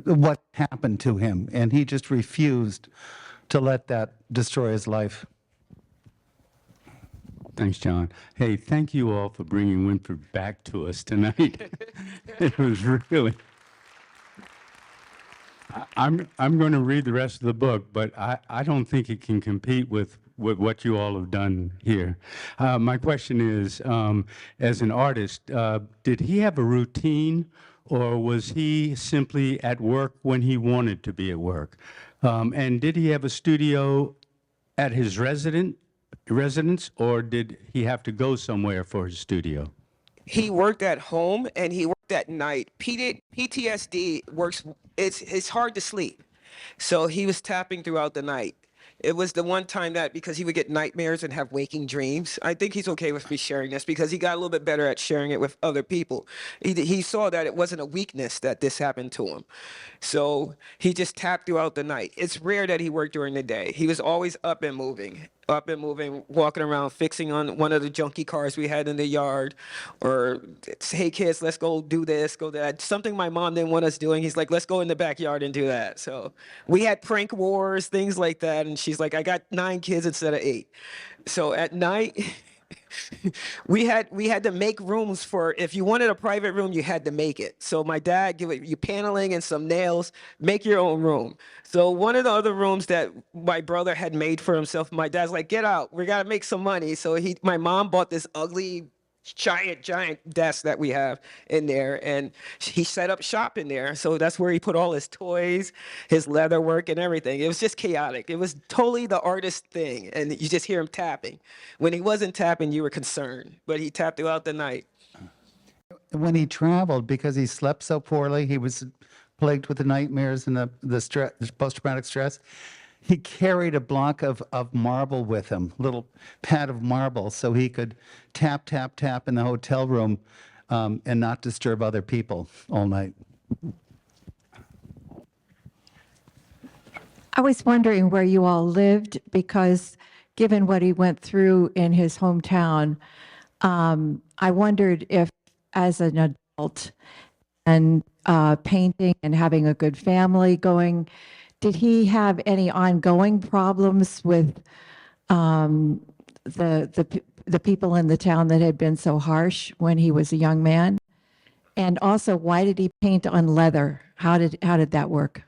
Speaker 1: what happened to him, and he just refused to let that destroy his life.
Speaker 5: Thanks, John. Hey, thank you all for bringing Winfred back to us tonight. It was really. I'm going to read the rest of the book, but I don't think it can compete with what you all have done here. My question is, as an artist, did he have a routine, or was he simply at work when he wanted to be at work? And did he have a studio at his residence, or did he have to go somewhere for his studio?
Speaker 3: He worked at home and he worked at night. PTSD works, it's hard to sleep. So he was tapping throughout the night. It was the one time that, because he would get nightmares and have waking dreams, I think he's okay with me sharing this because he got a little bit better at sharing it with other people. He saw that it wasn't a weakness that this happened to him. So he just tapped throughout the night. It's rare that he worked during the day. He was always up and moving, walking around, fixing on one of the junky cars we had in the yard, or, hey kids, let's go do this, go that. Something my mom didn't want us doing. He's like, let's go in the backyard and do that. So we had prank wars, things like that. And she's like, I got 9 kids instead of 8. So at night, we had to make rooms for, if you wanted a private room, you had to make it. So my dad give you paneling and some nails, make your own room. So one of the other rooms that my brother had made for himself, my dad's like, get out, we gotta make some money. So my mom bought this ugly giant desk that we have in there, and he set up shop in there. So that's where he put all his toys, his leather work and everything. It was just chaotic. It was totally the artist thing, and you just hear him tapping. When he wasn't tapping, you were concerned, but he tapped throughout the night.
Speaker 1: When he traveled, because he slept so poorly, he was plagued with the nightmares and the stress, post-traumatic stress. He carried a block of marble with him, little pad of marble, so he could tap in the hotel room and not disturb other people all night.
Speaker 6: I was wondering where you all lived, because given what he went through in his hometown, I wondered if, as an adult and painting and having a good family going, did he have any ongoing problems with the people in the town that had been so harsh when he was a young man? And also, why did he paint on leather? How did that work?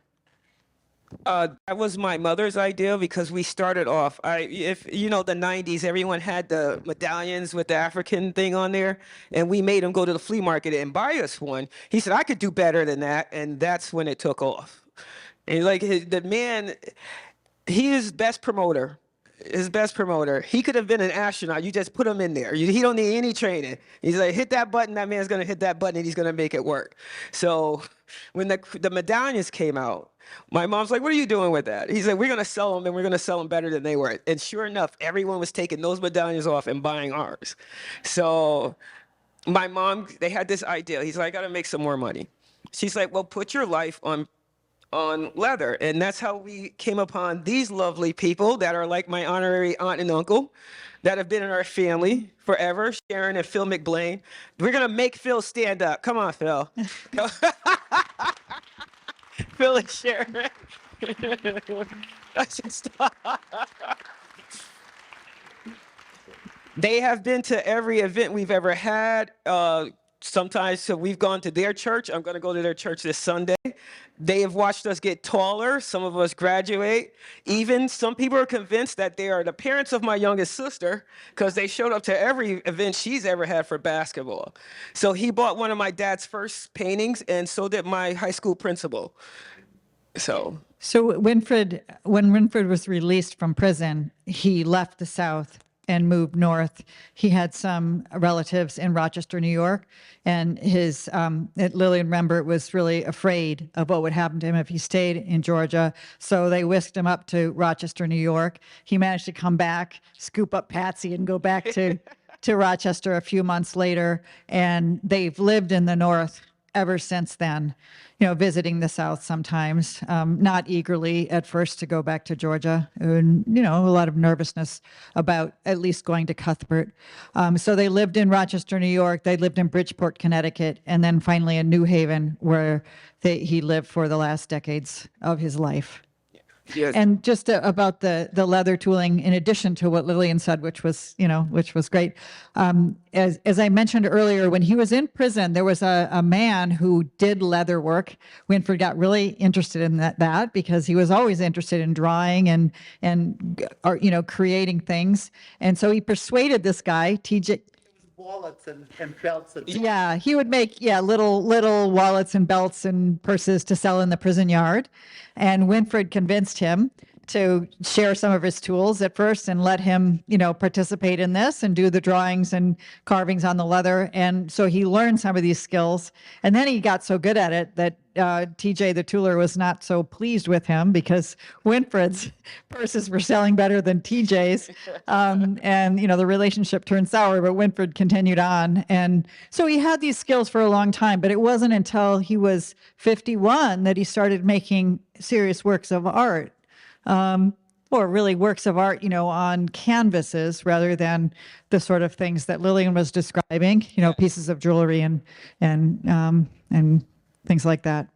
Speaker 3: That was my mother's idea because we started off. If you know the '90s, everyone had the medallions with the African thing on there, and we made him go to the flea market and buy us one. He said I could do better than that, and that's when it took off. And like the man, he is best promoter. His best promoter. He could have been an astronaut. You just put him in there. He don't need any training. He's like, hit that button. That man's gonna hit that button, and he's gonna make it work. So when the medallions came out, my mom's like, what are you doing with that? He's like, we're going to sell them, and we're going to sell them better than they were. And sure enough, everyone was taking those medallions off and buying ours. So my mom, they had this idea. He's like, I got to make some more money. She's like, well, put your life on leather. And that's how we came upon these lovely people that are like my honorary aunt and uncle that have been in our family forever, Sharon and Phil McBlain. We're going to make Phil stand up. Come on, Phil. Phil and Sharon. They have been to every event we've ever had. Sometimes so we've gone to their church. I'm going to go to their church this Sunday. They have watched us get taller. Some of us graduate. Even some people are convinced that they are the parents of my youngest sister because they showed up to every event she's ever had for basketball. So he bought one of my dad's first paintings, and so did my high school principal. So
Speaker 2: when Winfred was released from prison, he left the South and moved north. He had some relatives in Rochester, New York, and Lillian Rembert was really afraid of what would happen to him if he stayed in Georgia. So they whisked him up to Rochester, New York. He managed to come back, scoop up Patsy, and go back to Rochester a few months later. And they've lived in the North ever since then, visiting the South sometimes, not eagerly at first to go back to Georgia, and, a lot of nervousness about at least going to Cuthbert. So they lived in Rochester, New York. They lived in Bridgeport, Connecticut, and then finally in New Haven, where he lived for the last decades of his life.
Speaker 3: Yes.
Speaker 2: And just about the leather tooling, in addition to what Lillian said, which was great. As I mentioned earlier, when he was in prison, there was a man who did leather work. Winfred got really interested in that because he was always interested in drawing and creating things. And so he persuaded this guy, TJ.
Speaker 1: Wallets and belts.
Speaker 2: Yeah, he would make little wallets and belts and purses to sell in the prison yard. And Winfred convinced him to share some of his tools at first and let him, participate in this and do the drawings and carvings on the leather. And so he learned some of these skills. And then he got so good at it that TJ the Tooler was not so pleased with him because Winfred's purses were selling better than TJ's. And, the relationship turned sour, but Winfred continued on. And so he had these skills for a long time, but it wasn't until he was 51 that he started making serious works of art. Or really works of art, on canvases rather than the sort of things that Lillian was describing, pieces of jewelry and things like that.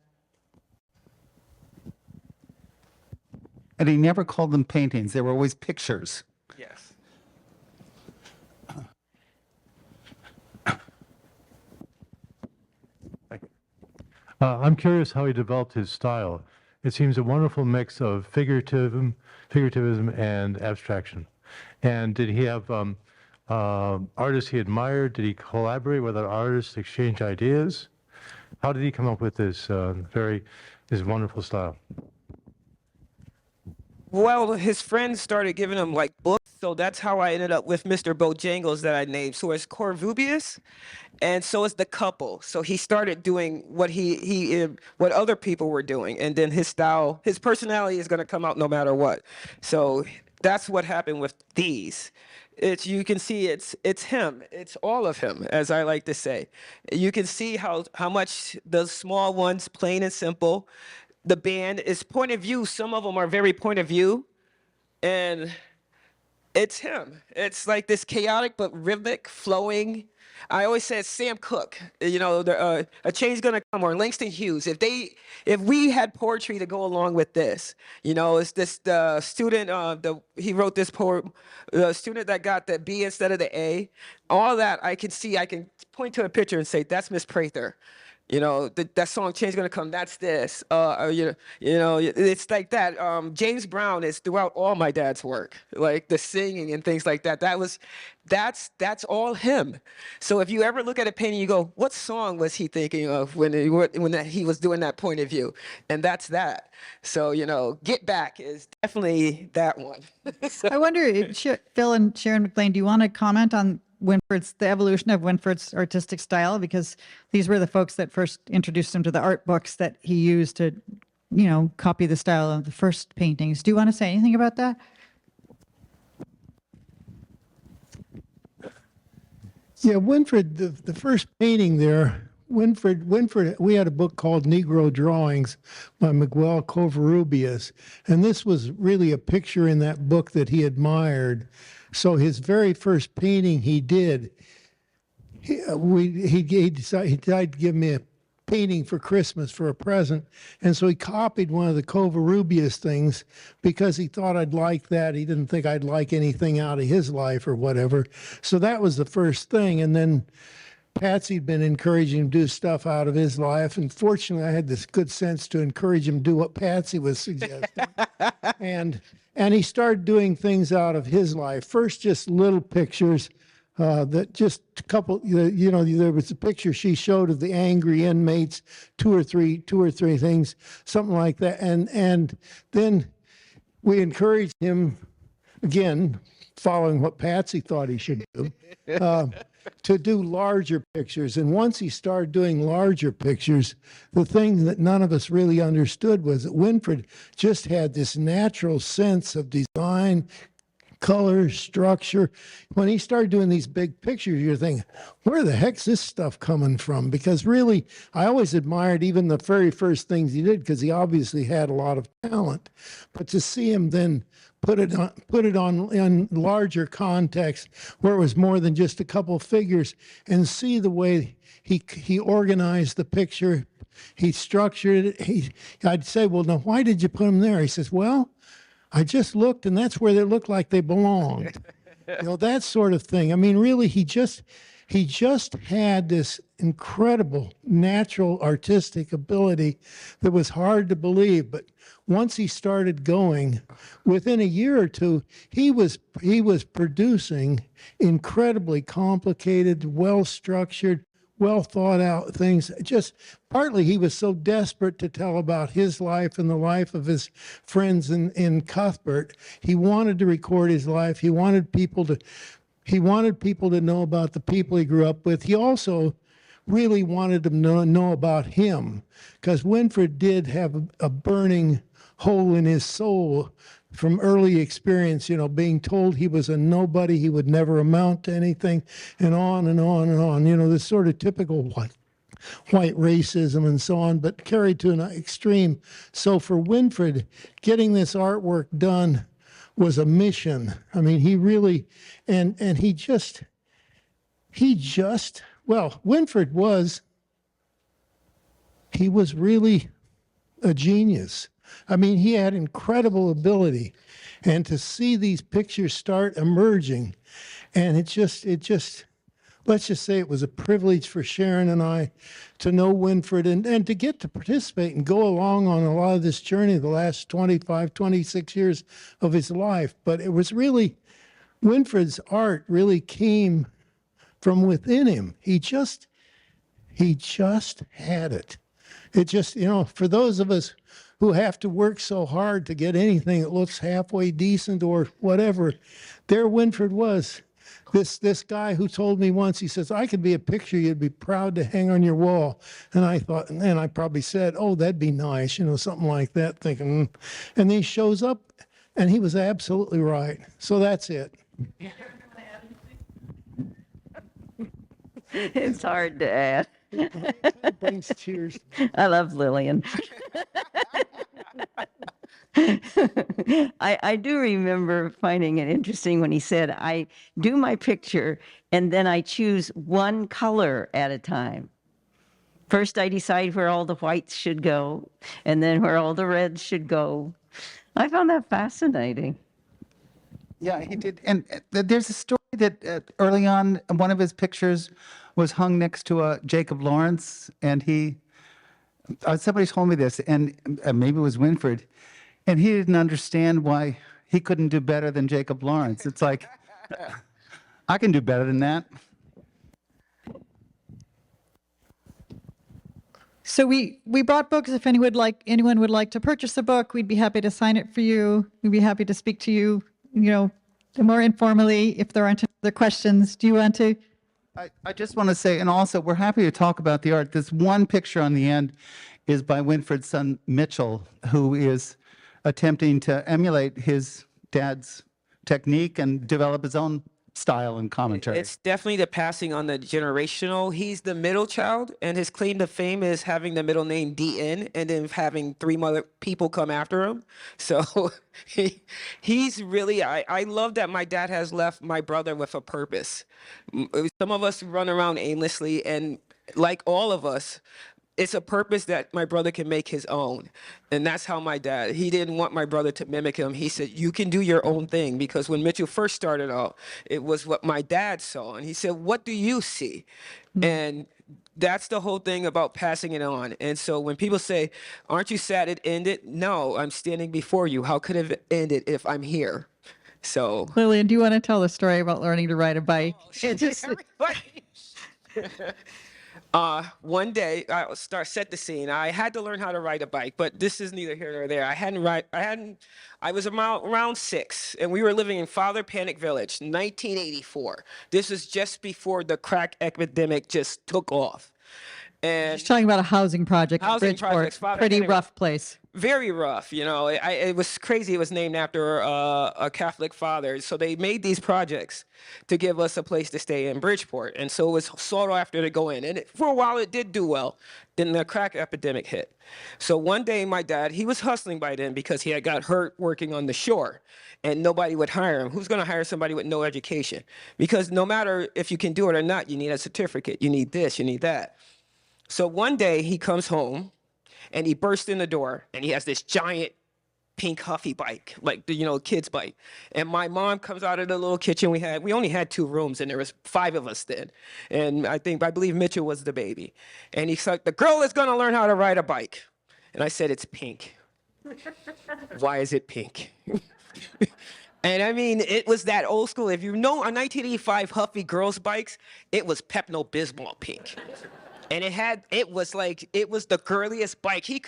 Speaker 1: And he never called them paintings. They were always pictures.
Speaker 3: Yes.
Speaker 7: I'm curious how he developed his style. It seems a wonderful mix of figurativism and abstraction. And did he have artists he admired? Did he collaborate with other artists, exchange ideas? How did he come up with this wonderful style?
Speaker 3: Well, his friends started giving him books, so that's how I ended up with Mr. Bojangles that I named. So it's Corvubius, and so it's the couple. So he started doing what what other people were doing, and then his style, his personality is going to come out no matter what. So that's what happened with these. You can see it's him. It's all of him, as I like to say. You can see how much the small ones, plain and simple. The band is point of view. Some of them are very point of view. And It's him. It's like this chaotic but rhythmic, flowing. I always said Sam Cooke. You know, a change gonna come, or Langston Hughes. If we had poetry to go along with this, you know, it's this the student. He wrote this poem. The student that got the B instead of the A. All that I can see. I can point to a picture and say that's Miss Prather. You know, that song "Change Gonna Come." That's this. You know, it's like that. James Brown is throughout all my dad's work, like the singing and things like that. That's all him. So if you ever look at a painting, you go, "What song was he thinking of when he was doing that point of view?" And that's that. So you know, "Get Back" is definitely that one.
Speaker 2: I wonder, if Phil and Sharon McLean, do you want to comment on the evolution of Winfred's artistic style? Because these were the folks that first introduced him to the art books that he used to, you know, copy the style of the first paintings. Do you want to say anything about that?
Speaker 8: Yeah, Winfred, the first painting there, Winfred, we had a book called Negro Drawings by Miguel Covarrubias, and this was really a picture in that book that he admired. So his very first painting he did, he decided to give me a painting for Christmas for a present, and so he copied one of the Covarrubias things because he thought I'd like that. He didn't think I'd like anything out of his life or whatever. So that was the first thing, and then Patsy'd been encouraging him to do stuff out of his life, and fortunately I had this good sense to encourage him to do what Patsy was suggesting. And he started doing things out of his life. First, just little pictures that just a couple, you know, there was a picture she showed of the angry inmates, two or three things, something like that. And then we encouraged him, again, following what Patsy thought he should do, to do larger pictures. And once he started doing larger pictures, the thing that none of us really understood was that Winfred just had this natural sense of design, color, structure. When he started doing these big pictures, you're thinking, where the heck's this stuff coming from? Because really, I always admired even the very first things he did because he obviously had a lot of talent. But to see him then put it on in larger context where it was more than just a couple figures, and see the way he organized the picture, he structured it. I'd say, well, now why did you put them there? He says, well, I just looked, and that's where they looked like they belonged. You know, that sort of thing. I mean, really, he just had this incredible natural artistic ability that was hard to believe. But once he started going, within a year or two, he was producing incredibly complicated, well-structured, well thought out things. Just partly he was so desperate to tell about his life and the life of his friends in Cuthbert. He wanted to record his life. He wanted people to know about the people he grew up with. He also really wanted them to know about him, because Winfred did have a burning hole in his soul from early experience, you know, being told he was a nobody, he would never amount to anything, and on and on and on. You know, this sort of typical white racism and so on, but carried to an extreme. So for Winfred, getting this artwork done was a mission. I mean, he really, and he just, well, Winfred was really a genius. I mean, he had incredible ability, and to see these pictures start emerging, and it just, let's just say it was a privilege for Sharon and I to know Winfred and to get to participate and go along on a lot of this journey the last 25, 26 years of his life. But it was really, Winfred's art really came from within him. He just had it. It just, you know, for those of us who have to work so hard to get anything that looks halfway decent or whatever, there Winfred was. This guy who told me once, he says, I could be a picture you'd be proud to hang on your wall. And I thought, and then I probably said, oh, that'd be nice, you know, something like that, thinking, and then he shows up, and he was absolutely right. So that's it.
Speaker 9: It's hard to add.
Speaker 8: It brings tears.
Speaker 9: I love Lillian. I do remember finding it interesting when he said, I do my picture and then I choose one color at a time. First, I decide where all the whites should go and then where all the reds should go. I found that fascinating.
Speaker 1: Yeah, he did. And there's a story that early on, one of his pictures was hung next to a Jacob Lawrence, and somebody told me this, and maybe it was Winfred, and he didn't understand why he couldn't do better than Jacob Lawrence. It's like, I can do better than that.
Speaker 2: So we brought books. If anyone would like to purchase a book, we'd be happy to sign it for you. We'd be happy to speak to you, more informally if there aren't other questions. Do you want to?
Speaker 1: I just want to say, and also we're happy to talk about the art. This one picture on the end is by Winfred's son, Mitchell, who is attempting to emulate his dad's technique and develop his own style and commentary.
Speaker 3: It's definitely the passing on the generational. He's the middle child, and his claim to fame is having the middle name DN and then having 3 more people come after him. So he's really, I love that my dad has left my brother with a purpose. Some of us run around aimlessly, and like all of us, it's a purpose that my brother can make his own. And that's how he didn't want my brother to mimic him. He said, you can do your own thing. Because when Mitchell first started out, it was what my dad saw. And he said, what do you see? Mm-hmm. And that's the whole thing about passing it on. And so when people say, aren't you sad it ended? No, I'm standing before you. How could it have ended if I'm here? So
Speaker 2: Lillian, do you want to tell the story about learning to ride a bike?
Speaker 3: One day, I'll set the scene. I had to learn how to ride a bike, but this is neither here nor there. I was around 6, and we were living in Father Panic Village, 1984. This was just before the crack epidemic just took off. And
Speaker 2: She's talking about a housing project in Bridgeport. Pretty rough place.
Speaker 3: Very rough, it was crazy. It was named after a Catholic father. So they made these projects to give us a place to stay in Bridgeport. And so it was sought after to go in. And for a while, it did do well. Then the crack epidemic hit. So one day, my dad, he was hustling by then because he had got hurt working on the shore. And nobody would hire him. Who's going to hire somebody with no education? Because no matter if you can do it or not, you need a certificate. You need this, you need that. So one day, he comes home. And he burst in the door, and he has this giant pink Huffy bike, like the kid's bike. And my mom comes out of the little kitchen we only had 2 rooms, and there was 5 of us then. And I believe Mitchell was the baby. And he's like, the girl is gonna learn how to ride a bike. And I said, it's pink. Why is it pink? And I mean, it was that old school. If you know, on 1985 Huffy girls' bikes, it was Pepto-Bismol pink. And it was the girliest bike. He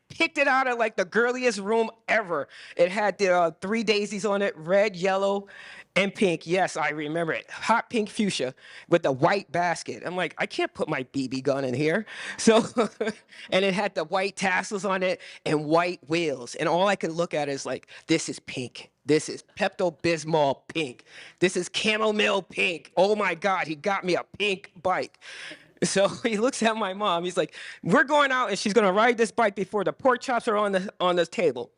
Speaker 3: picked it out of like the girliest room ever. It had the 3 daisies on it, red, yellow, and pink. Yes, I remember it. Hot pink fuchsia with the white basket. I'm like, I can't put my BB gun in here. So, and it had the white tassels on it and white wheels. And all I could look at is like, this is pink. This is Pepto-Bismol pink. This is chamomile pink. Oh my God, he got me a pink bike. So he looks at my mom. He's like, we're going out, and she's going to ride this bike before the pork chops are on the table.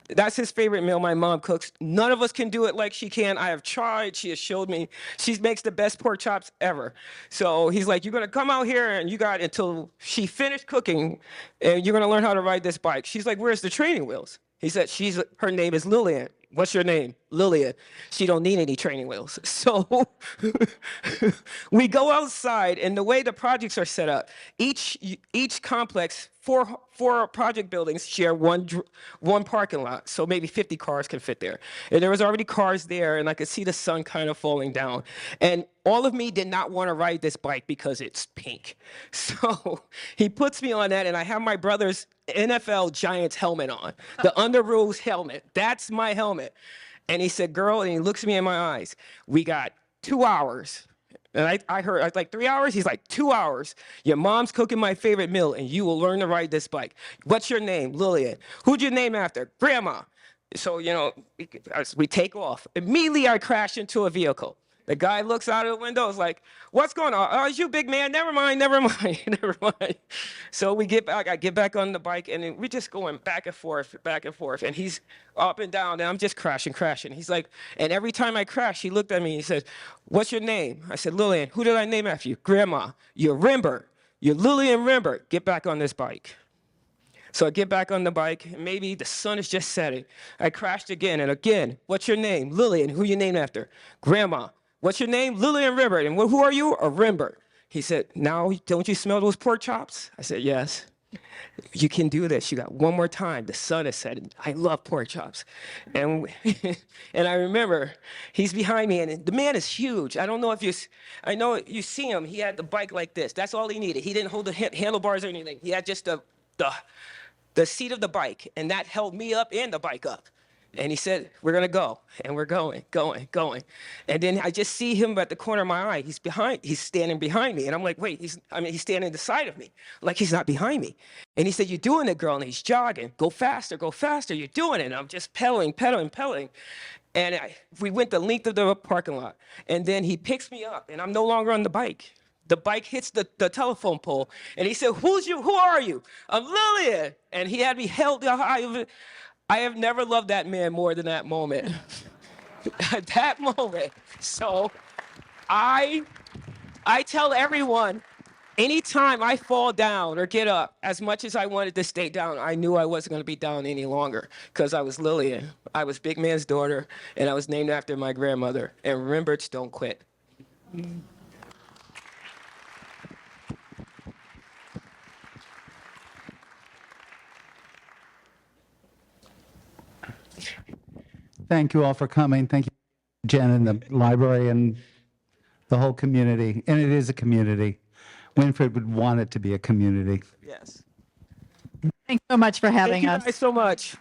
Speaker 3: That's his favorite meal my mom cooks. None of us can do it like she can. I have tried. She has showed me. She makes the best pork chops ever. So he's like, you're going to come out here, and you got until she finished cooking, and you're going to learn how to ride this bike. She's like, where's the training wheels? He said, her name is Lillian. What's your name? Lillian. She don't need any training wheels. So we go outside, and the way the projects are set up, each complex, four project buildings share one parking lot. So maybe 50 cars can fit there. And there was already cars there, and I could see the sun kind of falling down. And all of me did not want to ride this bike because it's pink. So he puts me on that, and I have my brother's NFL Giants helmet on, the Under Rules helmet. That's my helmet. And he said, girl, and he looks me in my eyes, we got 2 hours. And I heard, I was like, 3 hours? He's like, 2 hours. Your mom's cooking my favorite meal, and you will learn to ride this bike. What's your name? Lillian. Who'd you name after? Grandma. So, we take off. Immediately, I crash into a vehicle. The guy looks out of the window, is like, what's going on? Oh, it's you, big man. Never mind, never mind, never mind. So we get back, I get back on the bike, and then we're just going back and forth, and he's up and down, and I'm just crashing. He's like, and every time I crash, he looked at me and he says, what's your name? I said, Lillian. Who did I name after you? Grandma. You're Rembert. You're Lillian Rembert. Get back on this bike. So I get back on the bike, and maybe the sun is just setting. I crashed again and again. What's your name? Lillian. Who you named after? Grandma. What's your name? Lillian Rembert. And who are you? A Rembert. He said, now don't you smell those pork chops? I said, yes. You can do this. You got one more time. The sun is setting. I love pork chops. And and I remember he's behind me, and the man is huge. I don't know if I know you see him. He had the bike like this. That's all he needed. He didn't hold the handlebars or anything. He had just the seat of the bike, and that held me up and the bike up. And he said, we're going to go. And we're going. And then I just see him at the corner of my eye. He's standing behind me. And I'm like, wait, he's standing to the side of me, like he's not behind me. And he said, you're doing it, girl. And he's jogging. Go faster. You're doing it. And I'm just pedaling. And we went the length of the parking lot. And then he picks me up, and I'm no longer on the bike. The bike hits the telephone pole, and he said, who are you? I'm Lillian. And he had me held high. I have never loved that man more than that moment. That moment. So I tell everyone, anytime I fall down or get up, as much as I wanted to stay down, I knew I wasn't going to be down any longer, because I was Lillian. I was big man's daughter, and I was named after my grandmother. And Remberts don't quit.
Speaker 1: Thank you all for coming. Thank you, Jen, and the library and the whole community. And it is a community. Winfred would want it to be a community.
Speaker 3: Yes.
Speaker 2: Thanks so much for having
Speaker 3: Thank you
Speaker 2: us.
Speaker 3: guys so much.